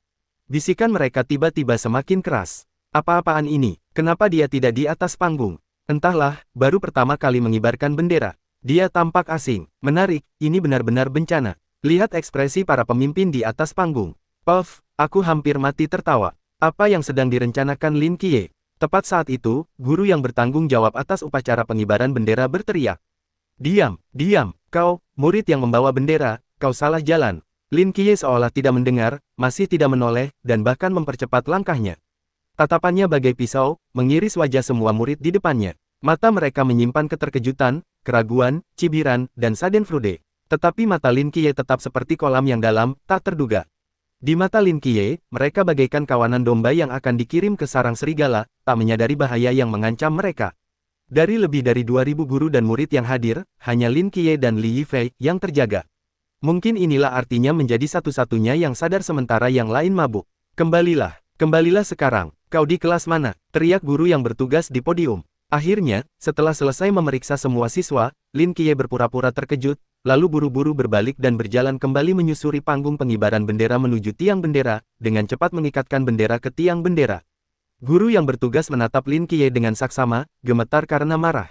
Bisikan mereka tiba-tiba semakin keras. Apa-apaan ini? Kenapa dia tidak di atas panggung? Entahlah, baru pertama kali mengibarkan bendera. Dia tampak asing, menarik, ini benar-benar bencana. Lihat ekspresi para pemimpin di atas panggung. Puff, aku hampir mati tertawa. Apa yang sedang direncanakan Lin Qiye? Tepat saat itu, guru yang bertanggung jawab atas upacara pengibaran bendera berteriak. Diam, diam, kau, murid yang membawa bendera, kau salah jalan. Lin Qiye seolah tidak mendengar, masih tidak menoleh, dan bahkan mempercepat langkahnya. Tatapannya bagai pisau, mengiris wajah semua murid di depannya. Mata mereka menyimpan keterkejutan, keraguan, cibiran, dan schadenfreude. Tetapi mata Lin Qiye tetap seperti kolam yang dalam, tak terduga. Di mata Lin Qiye, mereka bagaikan kawanan domba yang akan dikirim ke sarang serigala, tak menyadari bahaya yang mengancam mereka. Dari lebih dari 2000 guru dan murid yang hadir, hanya Lin Qiye dan Li Yifei yang terjaga. Mungkin inilah artinya menjadi satu-satunya yang sadar sementara yang lain mabuk. Kembalilah, kembalilah sekarang. Kau di kelas mana? Teriak guru yang bertugas di podium. Akhirnya, setelah selesai memeriksa semua siswa, Lin Qiye berpura-pura terkejut, lalu buru-buru berbalik dan berjalan kembali menyusuri panggung pengibaran bendera menuju tiang bendera, dengan cepat mengikatkan bendera ke tiang bendera. Guru yang bertugas menatap Lin Qiye dengan saksama, gemetar karena marah.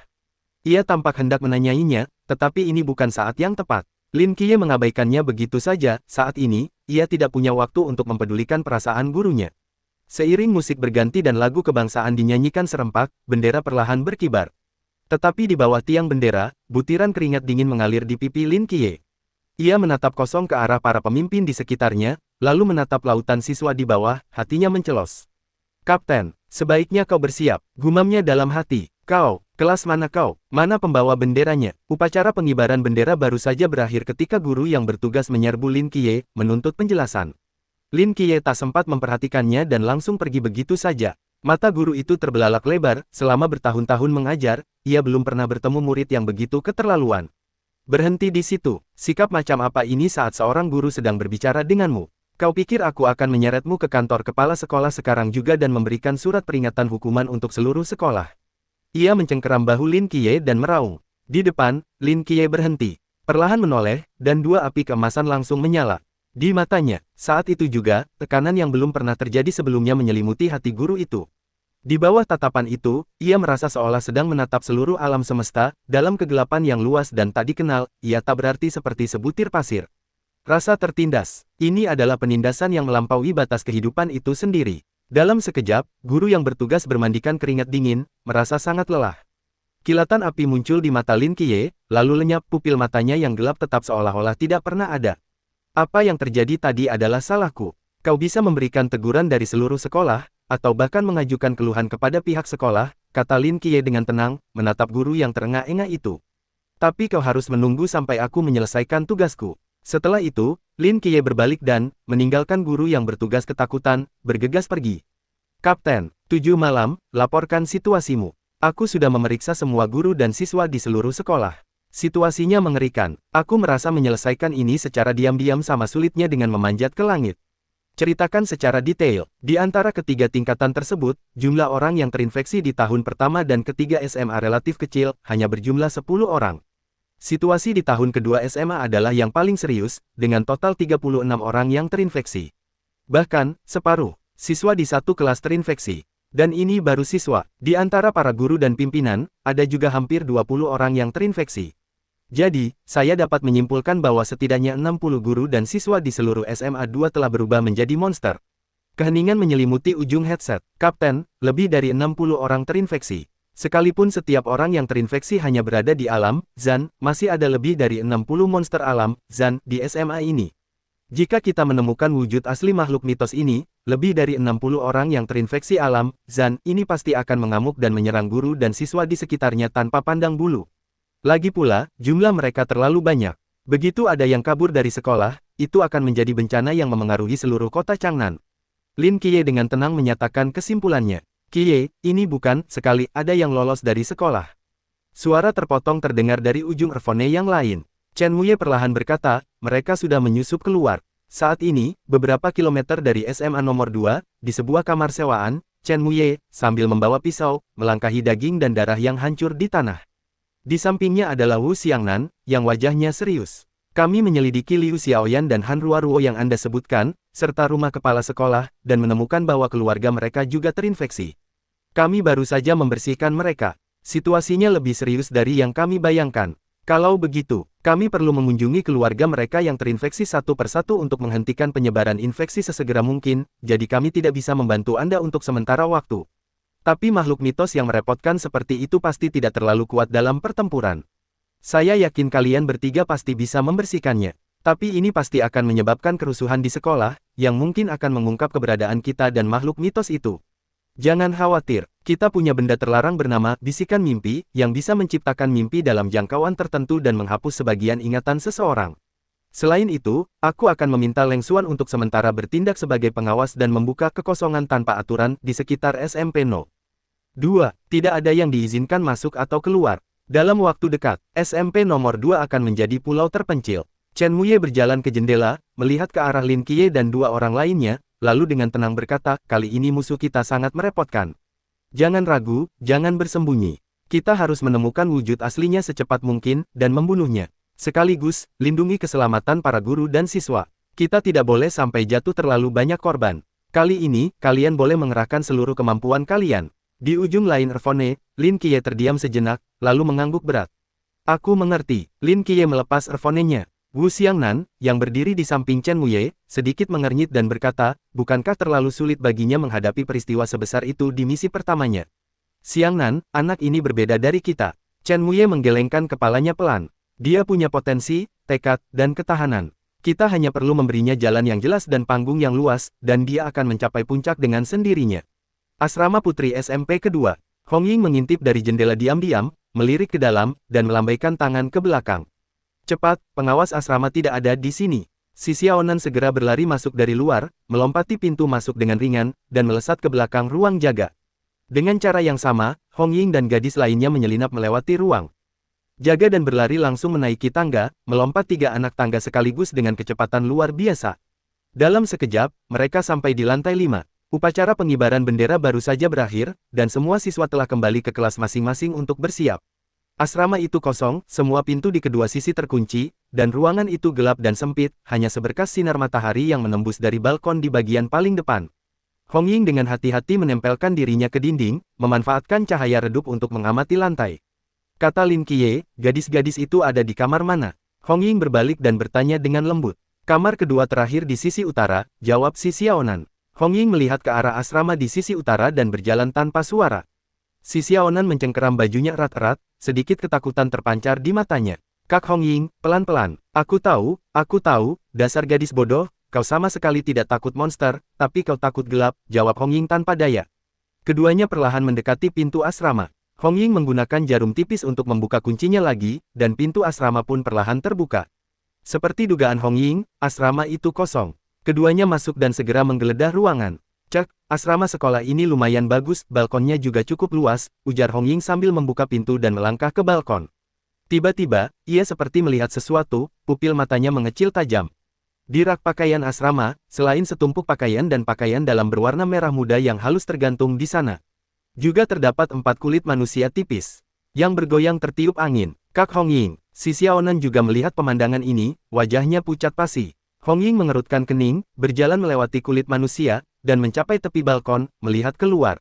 Ia tampak hendak menanyainya, tetapi ini bukan saat yang tepat. Lin Qiye mengabaikannya begitu saja, saat ini, ia tidak punya waktu untuk mempedulikan perasaan gurunya. Seiring musik berganti dan lagu kebangsaan dinyanyikan serempak, bendera perlahan berkibar. Tetapi di bawah tiang bendera, butiran keringat dingin mengalir di pipi Lin Qiye. Ia menatap kosong ke arah para pemimpin di sekitarnya, lalu menatap lautan siswa di bawah, hatinya mencelos. Kapten, sebaiknya kau bersiap, gumamnya dalam hati. Kau, kelas mana kau? Mana pembawa benderanya? Upacara pengibaran bendera baru saja berakhir ketika guru yang bertugas menyerbu Lin Qiye, menuntut penjelasan. Lin Qiye tak sempat memperhatikannya dan langsung pergi begitu saja. Mata guru itu terbelalak lebar, selama bertahun-tahun mengajar, ia belum pernah bertemu murid yang begitu keterlaluan. Berhenti di situ, sikap macam apa ini saat seorang guru sedang berbicara denganmu? Kau pikir aku akan menyeretmu ke kantor kepala sekolah sekarang juga dan memberikan surat peringatan hukuman untuk seluruh sekolah? Ia mencengkeram bahu Lin Qiye dan meraung. Di depan, Lin Qiye berhenti, perlahan menoleh, dan dua api keemasan langsung menyala. Di matanya, saat itu juga, tekanan yang belum pernah terjadi sebelumnya menyelimuti hati guru itu. Di bawah tatapan itu, ia merasa seolah sedang menatap seluruh alam semesta, dalam kegelapan yang luas dan tak dikenal, ia tak berarti seperti sebutir pasir. Rasa tertindas, ini adalah penindasan yang melampaui batas kehidupan itu sendiri. Dalam sekejap, guru yang bertugas bermandikan keringat dingin, merasa sangat lelah. Kilatan api muncul di mata Lin Qiye, lalu lenyap pupil matanya yang gelap tetap seolah-olah tidak pernah ada. Apa yang terjadi tadi adalah salahku. Kau bisa memberikan teguran dari seluruh sekolah, atau bahkan mengajukan keluhan kepada pihak sekolah, kata Lin Qiye dengan tenang, menatap guru yang terengah-engah itu. Tapi kau harus menunggu sampai aku menyelesaikan tugasku. Setelah itu, Lin Qiye berbalik dan, meninggalkan guru yang bertugas ketakutan, bergegas pergi. Kapten, 7 malam, laporkan situasimu. Aku sudah memeriksa semua guru dan siswa di seluruh sekolah. Situasinya mengerikan. Aku merasa menyelesaikan ini secara diam-diam sama sulitnya dengan memanjat ke langit. Ceritakan secara detail. Di antara ketiga tingkatan tersebut, jumlah orang yang terinfeksi di tahun pertama dan ketiga SMA relatif kecil, hanya berjumlah 10 orang. Situasi di tahun kedua SMA adalah yang paling serius, dengan total 36 orang yang terinfeksi. Bahkan, separuh siswa di satu kelas terinfeksi. Dan ini baru siswa. Di antara para guru dan pimpinan, ada juga hampir 20 orang yang terinfeksi. Jadi, saya dapat menyimpulkan bahwa setidaknya 60 guru dan siswa di seluruh SMA 2 telah berubah menjadi monster. Keheningan menyelimuti ujung headset. Kapten, lebih dari 60 orang terinfeksi. Sekalipun setiap orang yang terinfeksi hanya berada di alam, Zan, masih ada lebih dari 60 monster alam, Zan, di SMA ini. Jika kita menemukan wujud asli makhluk mitos ini, lebih dari 60 orang yang terinfeksi alam, Zan, ini pasti akan mengamuk dan menyerang guru dan siswa di sekitarnya tanpa pandang bulu. Lagi pula, jumlah mereka terlalu banyak. Begitu ada yang kabur dari sekolah, itu akan menjadi bencana yang memengaruhi seluruh kota Changnan. Lin Qiye dengan tenang menyatakan kesimpulannya. Kie, ini bukan sekali ada yang lolos dari sekolah. Suara terpotong terdengar dari ujung earphone yang lain. Chen Muye perlahan berkata, mereka sudah menyusup keluar. Saat ini, beberapa kilometer dari SMA nomor 2, di sebuah kamar sewaan, Chen Muye, sambil membawa pisau, melangkahi daging dan darah yang hancur di tanah. Di sampingnya adalah Wu Xiangnan, yang wajahnya serius. Kami menyelidiki Liu Xiaoyan dan Han Ruoruo yang Anda sebutkan, serta rumah kepala sekolah, dan menemukan bahwa keluarga mereka juga terinfeksi. Kami baru saja membersihkan mereka. Situasinya lebih serius dari yang kami bayangkan. Kalau begitu, kami perlu mengunjungi keluarga mereka yang terinfeksi satu persatu untuk menghentikan penyebaran infeksi sesegera mungkin, jadi kami tidak bisa membantu Anda untuk sementara waktu. Tapi makhluk mitos yang merepotkan seperti itu pasti tidak terlalu kuat dalam pertempuran. Saya yakin kalian bertiga pasti bisa membersihkannya. Tapi ini pasti akan menyebabkan kerusuhan di sekolah, yang mungkin akan mengungkap keberadaan kita dan makhluk mitos itu. Jangan khawatir, kita punya benda terlarang bernama bisikan mimpi, yang bisa menciptakan mimpi dalam jangkauan tertentu dan menghapus sebagian ingatan seseorang. Selain itu, aku akan meminta Leng Xuan untuk sementara bertindak sebagai pengawas dan membuka kekosongan tanpa aturan di sekitar SMP No. 2. Tidak ada yang diizinkan masuk atau keluar. Dalam waktu dekat, SMP nomor 2 akan menjadi pulau terpencil. Chen Muye berjalan ke jendela, melihat ke arah Lin Qiye dan dua orang lainnya, lalu dengan tenang berkata, kali ini musuh kita sangat merepotkan. Jangan ragu, jangan bersembunyi. Kita harus menemukan wujud aslinya secepat mungkin, dan membunuhnya. Sekaligus, lindungi keselamatan para guru dan siswa. Kita tidak boleh sampai jatuh terlalu banyak korban. Kali ini, kalian boleh mengerahkan seluruh kemampuan kalian. Di ujung lain earphone, Lin Qiye terdiam sejenak, lalu mengangguk berat. Aku mengerti. Lin Qiye melepas earphone-nya. Wu Xiangnan, yang berdiri di samping Chen Muye, sedikit mengernyit dan berkata, bukankah terlalu sulit baginya menghadapi peristiwa sebesar itu di misi pertamanya? Xiangnan, anak ini berbeda dari kita. Chen Muye menggelengkan kepalanya pelan. Dia punya potensi, tekad, dan ketahanan. Kita hanya perlu memberinya jalan yang jelas dan panggung yang luas, dan dia akan mencapai puncak dengan sendirinya. Asrama Putri SMP kedua. Hong Ying mengintip dari jendela diam-diam, melirik ke dalam, dan melambaikan tangan ke belakang. Cepat, pengawas asrama tidak ada di sini. Si Xiaonan segera berlari masuk dari luar, melompati pintu masuk dengan ringan, dan melesat ke belakang ruang jaga. Dengan cara yang sama, Hong Ying dan gadis lainnya menyelinap melewati ruang jaga dan berlari langsung menaiki tangga, melompat 3 anak tangga sekaligus dengan kecepatan luar biasa. Dalam sekejap, mereka sampai di lantai 5. Upacara pengibaran bendera baru saja berakhir, dan semua siswa telah kembali ke kelas masing-masing untuk bersiap. Asrama itu kosong, semua pintu di kedua sisi terkunci, dan ruangan itu gelap dan sempit, hanya seberkas sinar matahari yang menembus dari balkon di bagian paling depan. Hong Ying dengan hati-hati menempelkan dirinya ke dinding, memanfaatkan cahaya redup untuk mengamati lantai. Kata Lin Qiye, gadis-gadis itu ada di kamar mana? Hong Ying berbalik dan bertanya dengan lembut. Kamar kedua terakhir di sisi utara, jawab si Xiaonan. Hong Ying melihat ke arah asrama di sisi utara dan berjalan tanpa suara. Si Xiaonan mencengkeram bajunya erat-erat, sedikit ketakutan terpancar di matanya. Kak Hong Ying, pelan-pelan. Aku tahu, dasar gadis bodoh, kau sama sekali tidak takut monster, tapi kau takut gelap, jawab Hong Ying tanpa daya. Keduanya perlahan mendekati pintu asrama. Hong Ying menggunakan jarum tipis untuk membuka kuncinya lagi, dan pintu asrama pun perlahan terbuka. Seperti dugaan Hong Ying, asrama itu kosong. Keduanya masuk dan segera menggeledah ruangan. Cek, asrama sekolah ini lumayan bagus, balkonnya juga cukup luas, ujar Hong Ying sambil membuka pintu dan melangkah ke balkon. Tiba-tiba, ia seperti melihat sesuatu, pupil matanya mengecil tajam. Di rak pakaian asrama, selain setumpuk pakaian dan pakaian dalam berwarna merah muda yang halus tergantung di sana, juga terdapat 4 kulit manusia tipis, yang bergoyang tertiup angin. Kak Hong Ying, si Xiaonan juga melihat pemandangan ini, wajahnya pucat pasi. Hong Ying mengerutkan kening, berjalan melewati kulit manusia, dan mencapai tepi balkon, melihat keluar.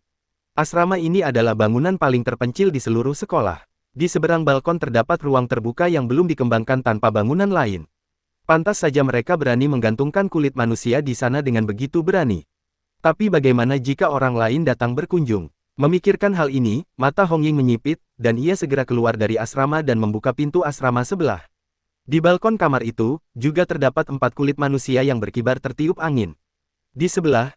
Asrama ini adalah bangunan paling terpencil di seluruh sekolah. Di seberang balkon terdapat ruang terbuka yang belum dikembangkan tanpa bangunan lain. Pantas saja mereka berani menggantungkan kulit manusia di sana dengan begitu berani. Tapi bagaimana jika orang lain datang berkunjung? Memikirkan hal ini, mata Hong Ying menyipit, dan ia segera keluar dari asrama dan membuka pintu asrama sebelah. Di balkon kamar itu, juga terdapat 4 kulit manusia yang berkibar tertiup angin. Di sebelah,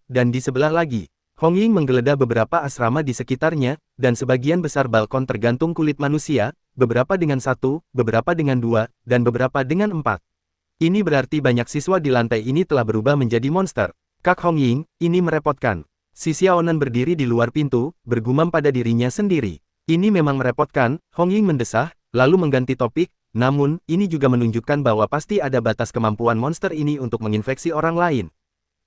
dan di sebelah lagi. Hong Ying menggeledah beberapa asrama di sekitarnya, dan sebagian besar balkon tergantung kulit manusia, beberapa dengan 1, beberapa dengan 2, dan beberapa dengan 4. Ini berarti banyak siswa di lantai ini telah berubah menjadi monster. Kak Hong Ying, ini merepotkan. Si Xiaonan berdiri di luar pintu, bergumam pada dirinya sendiri. Ini memang merepotkan, Hong Ying mendesah, lalu mengganti topik, namun, ini juga menunjukkan bahwa pasti ada batas kemampuan monster ini untuk menginfeksi orang lain.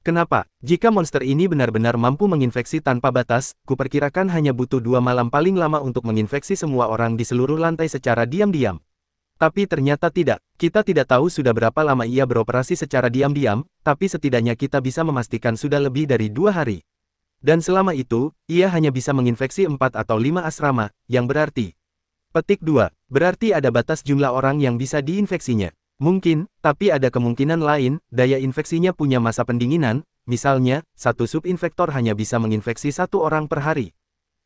Kenapa? Jika monster ini benar-benar mampu menginfeksi tanpa batas, kuperkirakan hanya butuh 2 malam paling lama untuk menginfeksi semua orang di seluruh lantai secara diam-diam. Tapi ternyata tidak. Kita tidak tahu sudah berapa lama ia beroperasi secara diam-diam, tapi setidaknya kita bisa memastikan sudah lebih dari 2 hari. Dan selama itu, ia hanya bisa menginfeksi 4 atau 5 asrama, yang berarti. Petik 2. Berarti ada batas jumlah orang yang bisa diinfeksinya. Mungkin, tapi ada kemungkinan lain, daya infeksinya punya masa pendinginan, misalnya, satu subinfektor hanya bisa menginfeksi 1 orang per hari.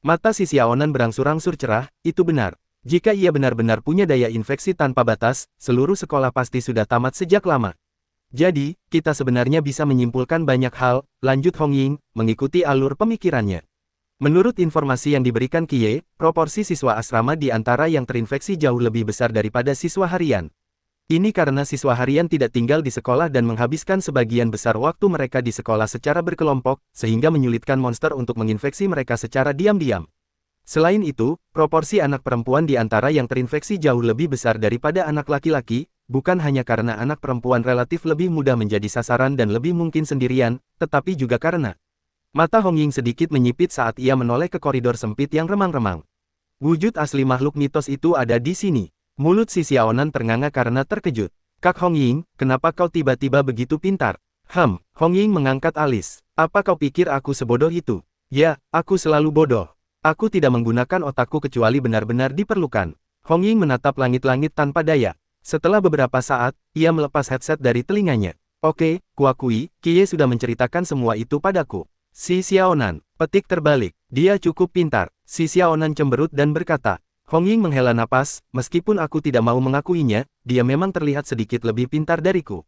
Mata si Xiaonan berangsur-angsur cerah, itu benar. Jika ia benar-benar punya daya infeksi tanpa batas, seluruh sekolah pasti sudah tamat sejak lama. Jadi, kita sebenarnya bisa menyimpulkan banyak hal, lanjut Hong Ying, mengikuti alur pemikirannya. Menurut informasi yang diberikan Kie, proporsi siswa asrama di antara yang terinfeksi jauh lebih besar daripada siswa harian. Ini karena siswa harian tidak tinggal di sekolah dan menghabiskan sebagian besar waktu mereka di sekolah secara berkelompok, sehingga menyulitkan monster untuk menginfeksi mereka secara diam-diam. Selain itu, proporsi anak perempuan di antara yang terinfeksi jauh lebih besar daripada anak laki-laki, bukan hanya karena anak perempuan relatif lebih mudah menjadi sasaran dan lebih mungkin sendirian, tetapi juga karena mata Hong Ying sedikit menyipit saat ia menoleh ke koridor sempit yang remang-remang. Wujud asli makhluk mitos itu ada di sini. Mulut si Xiaonan ternganga karena terkejut. Kak Hong Ying, kenapa kau tiba-tiba begitu pintar? Hong Ying mengangkat alis. Apa kau pikir aku sebodoh itu? Ya, aku selalu bodoh. Aku tidak menggunakan otakku kecuali benar-benar diperlukan. Hong Ying menatap langit-langit tanpa daya. Setelah beberapa saat, ia melepas headset dari telinganya. Oke, kuakui, Kie sudah menceritakan semua itu padaku. Si Xiaonan, petik terbalik. Dia cukup pintar. Si Xiaonan cemberut dan berkata, Hong Ying menghela napas, meskipun aku tidak mau mengakuinya, dia memang terlihat sedikit lebih pintar dariku.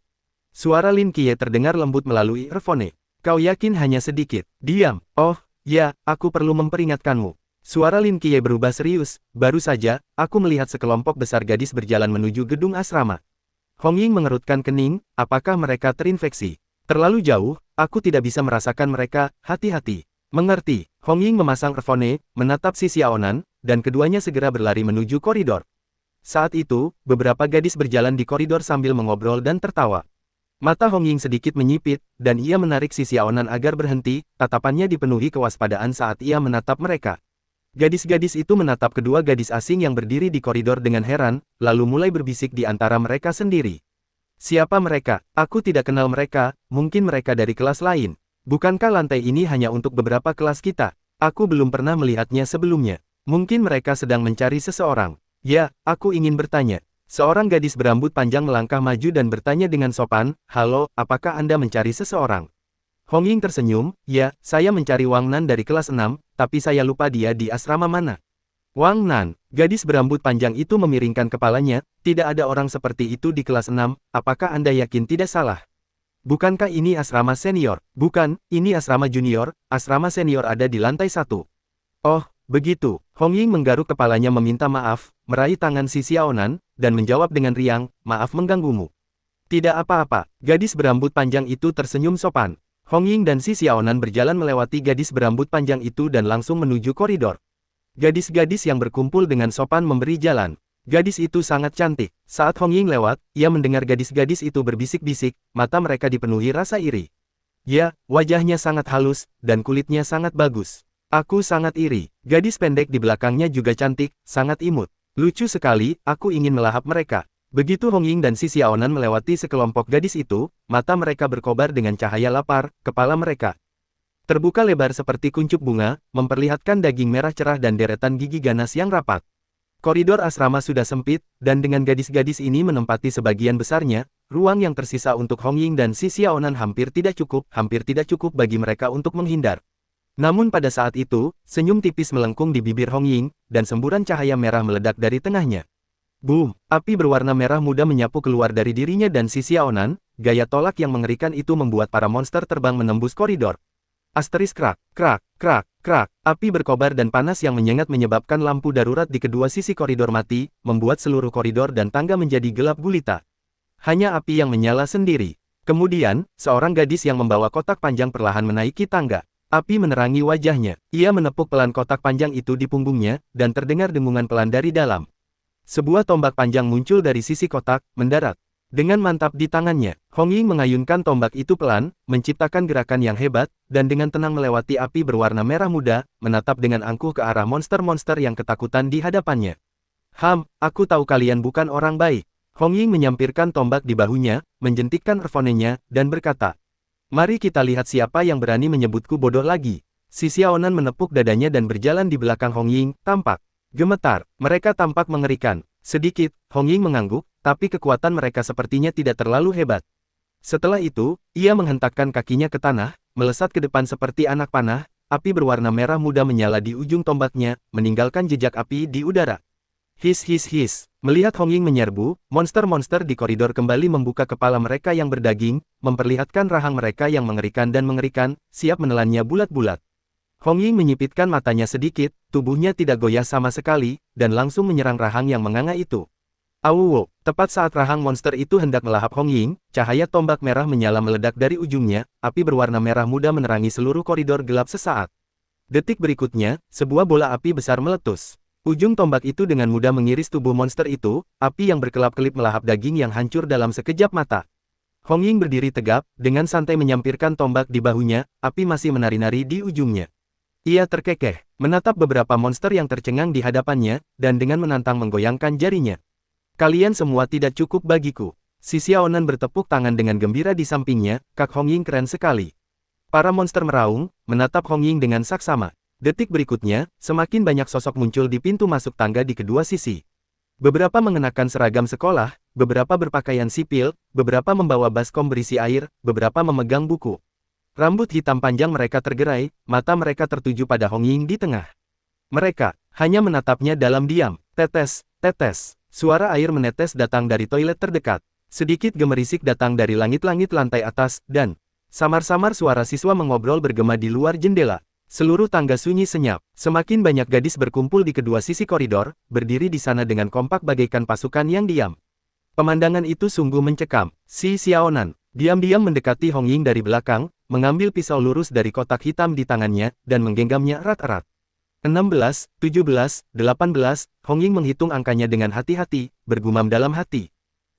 Suara Lin Kie terdengar lembut melalui earphone. Kau yakin hanya sedikit? Diam. Oh, ya, aku perlu memperingatkanmu. Suara Lin Kie berubah serius, baru saja, aku melihat sekelompok besar gadis berjalan menuju gedung asrama. Hong Ying mengerutkan kening, apakah mereka terinfeksi? Terlalu jauh, aku tidak bisa merasakan mereka, hati-hati. Mengerti. Hong Ying memasang earphone, menatap si Xiaonan, dan keduanya segera berlari menuju koridor. Saat itu, beberapa gadis berjalan di koridor sambil mengobrol dan tertawa. Mata Hong Ying sedikit menyipit, dan ia menarik si Xiaonan agar berhenti, tatapannya dipenuhi kewaspadaan saat ia menatap mereka. Gadis-gadis itu menatap kedua gadis asing yang berdiri di koridor dengan heran, lalu mulai berbisik di antara mereka sendiri. Siapa mereka? Aku tidak kenal mereka, mungkin mereka dari kelas lain. Bukankah lantai ini hanya untuk beberapa kelas kita? Aku belum pernah melihatnya sebelumnya. Mungkin mereka sedang mencari seseorang. Ya, aku ingin bertanya. Seorang gadis berambut panjang melangkah maju dan bertanya dengan sopan, halo, apakah Anda mencari seseorang? Hong Ying tersenyum, ya, saya mencari Wang Nan dari kelas 6, tapi saya lupa dia di asrama mana. Wang Nan, gadis berambut panjang itu memiringkan kepalanya, tidak ada orang seperti itu di kelas 6, apakah Anda yakin tidak salah? Bukankah ini asrama senior? Bukan, ini asrama junior, asrama senior ada di lantai 1. Oh, begitu. Hong Ying menggaruk kepalanya meminta maaf, meraih tangan si Xiaonan, dan menjawab dengan riang, maaf mengganggumu. Tidak apa-apa, gadis berambut panjang itu tersenyum sopan. Hong Ying dan si Xiaonan berjalan melewati gadis berambut panjang itu dan langsung menuju koridor. Gadis-gadis yang berkumpul dengan sopan memberi jalan. Gadis itu sangat cantik. Saat Hong Ying lewat, ia mendengar gadis-gadis itu berbisik-bisik, mata mereka dipenuhi rasa iri. Ya, wajahnya sangat halus, dan kulitnya sangat bagus. Aku sangat iri. Gadis pendek di belakangnya juga cantik, sangat imut. Lucu sekali, aku ingin melahap mereka. Begitu Hong Ying dan si Xiaonan melewati sekelompok gadis itu, mata mereka berkobar dengan cahaya lapar, kepala mereka terbuka lebar seperti kuncup bunga, memperlihatkan daging merah cerah dan deretan gigi ganas yang rapat. Koridor asrama sudah sempit, dan dengan gadis-gadis ini menempati sebagian besarnya, ruang yang tersisa untuk Hong Ying dan si Xiaonan hampir tidak cukup bagi mereka untuk menghindar. Namun pada saat itu, senyum tipis melengkung di bibir Hong Ying, dan semburan cahaya merah meledak dari tengahnya. Boom! Api berwarna merah muda menyapu keluar dari dirinya dan si Xiaonan, gaya tolak yang mengerikan itu membuat para monster terbang menembus koridor. Asteris krak, krak, krak, krak, api berkobar dan panas yang menyengat menyebabkan lampu darurat di kedua sisi koridor mati, membuat seluruh koridor dan tangga menjadi gelap gulita. Hanya api yang menyala sendiri. Kemudian, seorang gadis yang membawa kotak panjang perlahan menaiki tangga. Api menerangi wajahnya. Ia menepuk pelan kotak panjang itu di punggungnya, dan terdengar dengungan pelan dari dalam. Sebuah tombak panjang muncul dari sisi kotak, mendarat. Dengan mantap di tangannya, Hong Ying mengayunkan tombak itu pelan, menciptakan gerakan yang hebat, dan dengan tenang melewati api berwarna merah muda, menatap dengan angkuh ke arah monster-monster yang ketakutan di hadapannya. Aku tahu kalian bukan orang baik. Hong Ying menyampirkan tombak di bahunya, menjentikkan earphone-nya, dan berkata, "Mari kita lihat siapa yang berani menyebutku bodoh lagi." Si Xiaonan menepuk dadanya dan berjalan di belakang Hong Ying, tampak gemetar. Mereka tampak mengerikan. Sedikit, Hong Ying mengangguk, tapi kekuatan mereka sepertinya tidak terlalu hebat. Setelah itu, ia menghentakkan kakinya ke tanah, melesat ke depan seperti anak panah, api berwarna merah muda menyala di ujung tombaknya, meninggalkan jejak api di udara. His. Melihat Hong Ying menyerbu, monster-monster di koridor kembali membuka kepala mereka yang berdaging, memperlihatkan rahang mereka yang mengerikan, siap menelannya bulat-bulat. Hong Ying menyipitkan matanya sedikit, tubuhnya tidak goyah sama sekali, dan langsung menyerang rahang yang menganga itu. Awuwo, tepat saat rahang monster itu hendak melahap Hong Ying, cahaya tombak merah menyala meledak dari ujungnya, api berwarna merah muda menerangi seluruh koridor gelap sesaat. Detik berikutnya, sebuah bola api besar meletus. Ujung tombak itu dengan mudah mengiris tubuh monster itu, api yang berkelap-kelip melahap daging yang hancur dalam sekejap mata. Hong Ying berdiri tegap, dengan santai menyampirkan tombak di bahunya, api masih menari-nari di ujungnya. Ia terkekeh, menatap beberapa monster yang tercengang di hadapannya, dan dengan menantang menggoyangkan jarinya. Kalian semua tidak cukup bagiku. Si Xiaonan bertepuk tangan dengan gembira di sampingnya, Kak Hong Ying keren sekali. Para monster meraung, menatap Hong Ying dengan saksama. Detik berikutnya, semakin banyak sosok muncul di pintu masuk tangga di kedua sisi. Beberapa mengenakan seragam sekolah, beberapa berpakaian sipil, beberapa membawa baskom berisi air, beberapa memegang buku. Rambut hitam panjang mereka tergerai, mata mereka tertuju pada Hong Ying di tengah. Mereka hanya menatapnya dalam diam. Tetes, tetes. Suara air menetes datang dari toilet terdekat. Sedikit gemerisik datang dari langit-langit lantai atas, dan samar-samar suara siswa mengobrol bergema di luar jendela. Seluruh tangga sunyi senyap. Semakin banyak gadis berkumpul di kedua sisi koridor, berdiri di sana dengan kompak bagaikan pasukan yang diam. Pemandangan itu sungguh mencekam. Si Xiaonan diam-diam mendekati Hong Ying dari belakang, mengambil pisau lurus dari kotak hitam di tangannya, dan menggenggamnya erat-erat. 16, 17, 18, Hong Ying menghitung angkanya dengan hati-hati, bergumam dalam hati.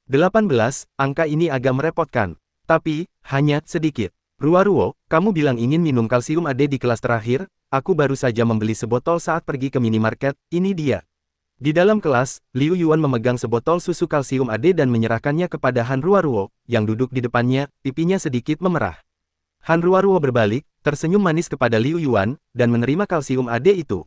18, angka ini agak merepotkan. Tapi, hanya sedikit. Ruo, kamu bilang ingin minum kalsium AD di kelas terakhir, aku baru saja membeli sebotol saat pergi ke minimarket, ini dia. Di dalam kelas, Liu Yuan memegang sebotol susu kalsium AD dan menyerahkannya kepada Han Ruo, yang duduk di depannya, pipinya sedikit memerah. Han Ruo berbalik, tersenyum manis kepada Liu Yuan, dan menerima kalsium AD itu.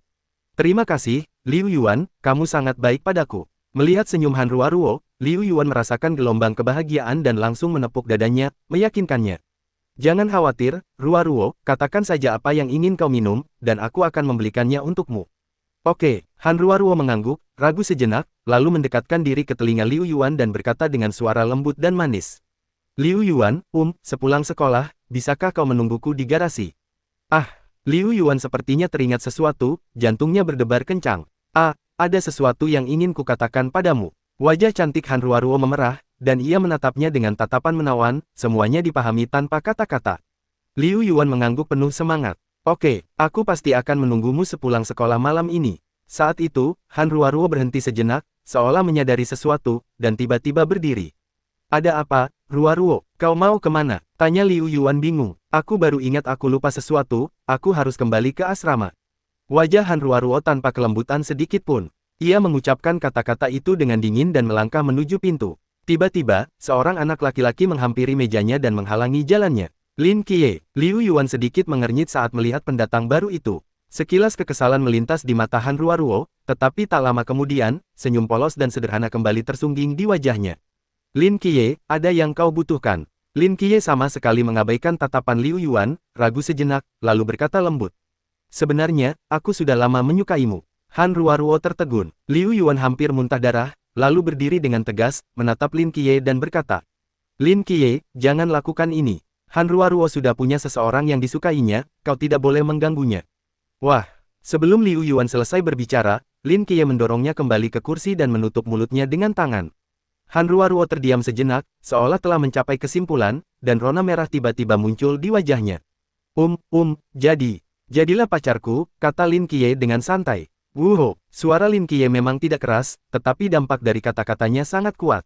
Terima kasih, Liu Yuan, kamu sangat baik padaku. Melihat senyum Han Ruo, Liu Yuan merasakan gelombang kebahagiaan dan langsung menepuk dadanya, meyakinkannya. Jangan khawatir, Ruo, katakan saja apa yang ingin kau minum, dan aku akan membelikannya untukmu. Oke, Han Ruo mengangguk, ragu sejenak, lalu mendekatkan diri ke telinga Liu Yuan dan berkata dengan suara lembut dan manis. Liu Yuan, sepulang sekolah, bisakah kau menungguku di garasi? Liu Yuan sepertinya teringat sesuatu, jantungnya berdebar kencang. Ada sesuatu yang ingin kukatakan padamu. Wajah cantik Han Ruo memerah, dan ia menatapnya dengan tatapan menawan, semuanya dipahami tanpa kata-kata. Liu Yuan mengangguk penuh semangat. Oke, aku pasti akan menunggumu sepulang sekolah malam ini. Saat itu, Han Ruo berhenti sejenak, seolah menyadari sesuatu, dan tiba-tiba berdiri. Ada apa, Ruo? Kau mau kemana? Tanya Liu Yuan bingung. Aku baru ingat aku lupa sesuatu, aku harus kembali ke asrama. Wajah Han Ruo tanpa kelembutan sedikit pun. Ia mengucapkan kata-kata itu dengan dingin dan melangkah menuju pintu. Tiba-tiba, seorang anak laki-laki menghampiri mejanya dan menghalangi jalannya. Lin Qiye. Liu Yuan sedikit mengernyit saat melihat pendatang baru itu. Sekilas kekesalan melintas di mata Han Ruo, tetapi tak lama kemudian, senyum polos dan sederhana kembali tersungging di wajahnya. Lin Qiye, ada yang kau butuhkan? Lin Qiye sama sekali mengabaikan tatapan Liu Yuan, ragu sejenak, lalu berkata lembut. Sebenarnya, aku sudah lama menyukaimu. Han Ruo tertegun. Liu Yuan hampir muntah darah, lalu berdiri dengan tegas, menatap Lin Qiye dan berkata, Lin Qiye, jangan lakukan ini. Han Ruo sudah punya seseorang yang disukainya, kau tidak boleh mengganggunya. Wah, sebelum Liu Yuan selesai berbicara, Lin Qiye mendorongnya kembali ke kursi dan menutup mulutnya dengan tangan. Han Ruo terdiam sejenak, seolah telah mencapai kesimpulan, dan rona merah tiba-tiba muncul di wajahnya. Jadi, Jadilah pacarku, kata Lin Qiye dengan santai. Wuho, suara Lin Qiye memang tidak keras, tetapi dampak dari kata-katanya sangat kuat.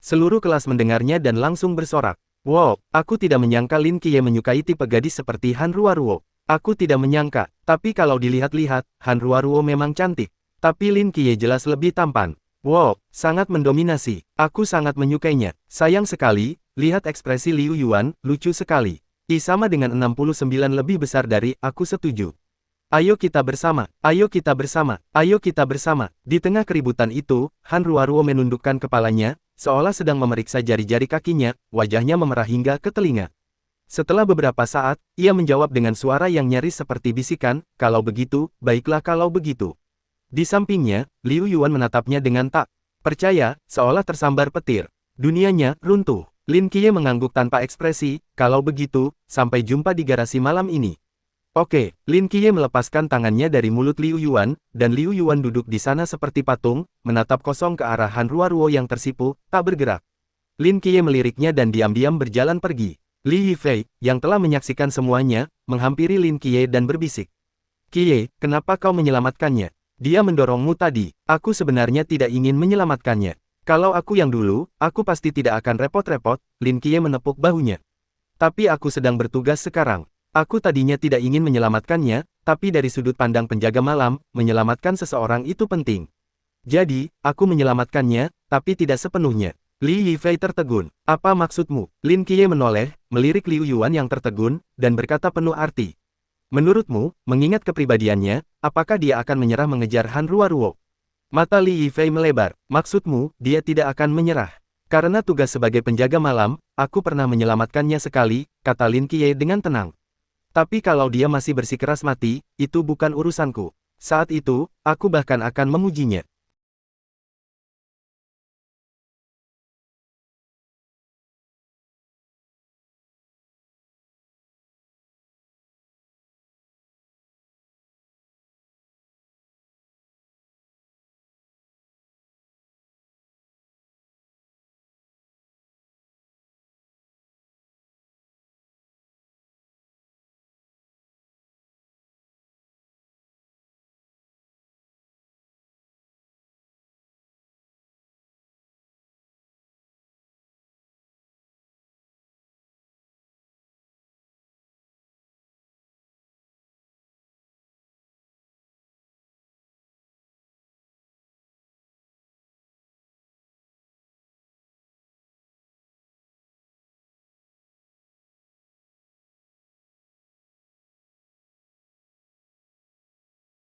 Seluruh kelas mendengarnya dan langsung bersorak. Wow, aku tidak menyangka Lin Qiye menyukai tipe gadis seperti Han Ruoruo. Aku tidak menyangka, tapi kalau dilihat-lihat, Han Ruoruo memang cantik. Tapi Lin Qiye jelas lebih tampan. Wow, sangat mendominasi. Aku sangat menyukainya. Sayang sekali, lihat ekspresi Liu Yuan, lucu sekali. Sama dengan 69 lebih besar dari, aku setuju. Ayo kita bersama, ayo kita bersama, ayo kita bersama. Di tengah keributan itu, Han Ruoruo menundukkan kepalanya, seolah sedang memeriksa jari-jari kakinya, wajahnya memerah hingga ke telinga. Setelah beberapa saat, ia menjawab dengan suara yang nyaris seperti bisikan, kalau begitu, baiklah kalau begitu. Di sampingnya, Liu Yuan menatapnya dengan tak percaya, seolah tersambar petir. Dunianya runtuh. Lin Qiye mengangguk tanpa ekspresi, kalau begitu, sampai jumpa di garasi malam ini. Oke, Lin Qiye melepaskan tangannya dari mulut Liu Yuan, dan Liu Yuan duduk di sana seperti patung, menatap kosong ke arah Han Ruoruo yang tersipu, tak bergerak. Lin Qiye meliriknya dan diam-diam berjalan pergi. Li Yifei, yang telah menyaksikan semuanya, menghampiri Lin Qiye dan berbisik. Qiye, kenapa kau menyelamatkannya? Dia mendorongmu tadi. Aku sebenarnya tidak ingin menyelamatkannya. Kalau aku yang dulu, aku pasti tidak akan repot-repot. Lin Qiye menepuk bahunya. Tapi aku sedang bertugas sekarang. Aku tadinya tidak ingin menyelamatkannya, tapi dari sudut pandang penjaga malam, menyelamatkan seseorang itu penting. Jadi, aku menyelamatkannya, tapi tidak sepenuhnya. Li Yifei tertegun. Apa maksudmu? Lin Qiye menoleh, melirik Liu Yuan yang tertegun, dan berkata penuh arti. Menurutmu, mengingat kepribadiannya, apakah dia akan menyerah mengejar Han Ruoruo? Mata Li Yifei melebar. Maksudmu, dia tidak akan menyerah. Karena tugas sebagai penjaga malam, aku pernah menyelamatkannya sekali, kata Lin Qiye dengan tenang. Tapi kalau dia masih bersikeras mati, itu bukan urusanku. Saat itu, aku bahkan akan memujinya.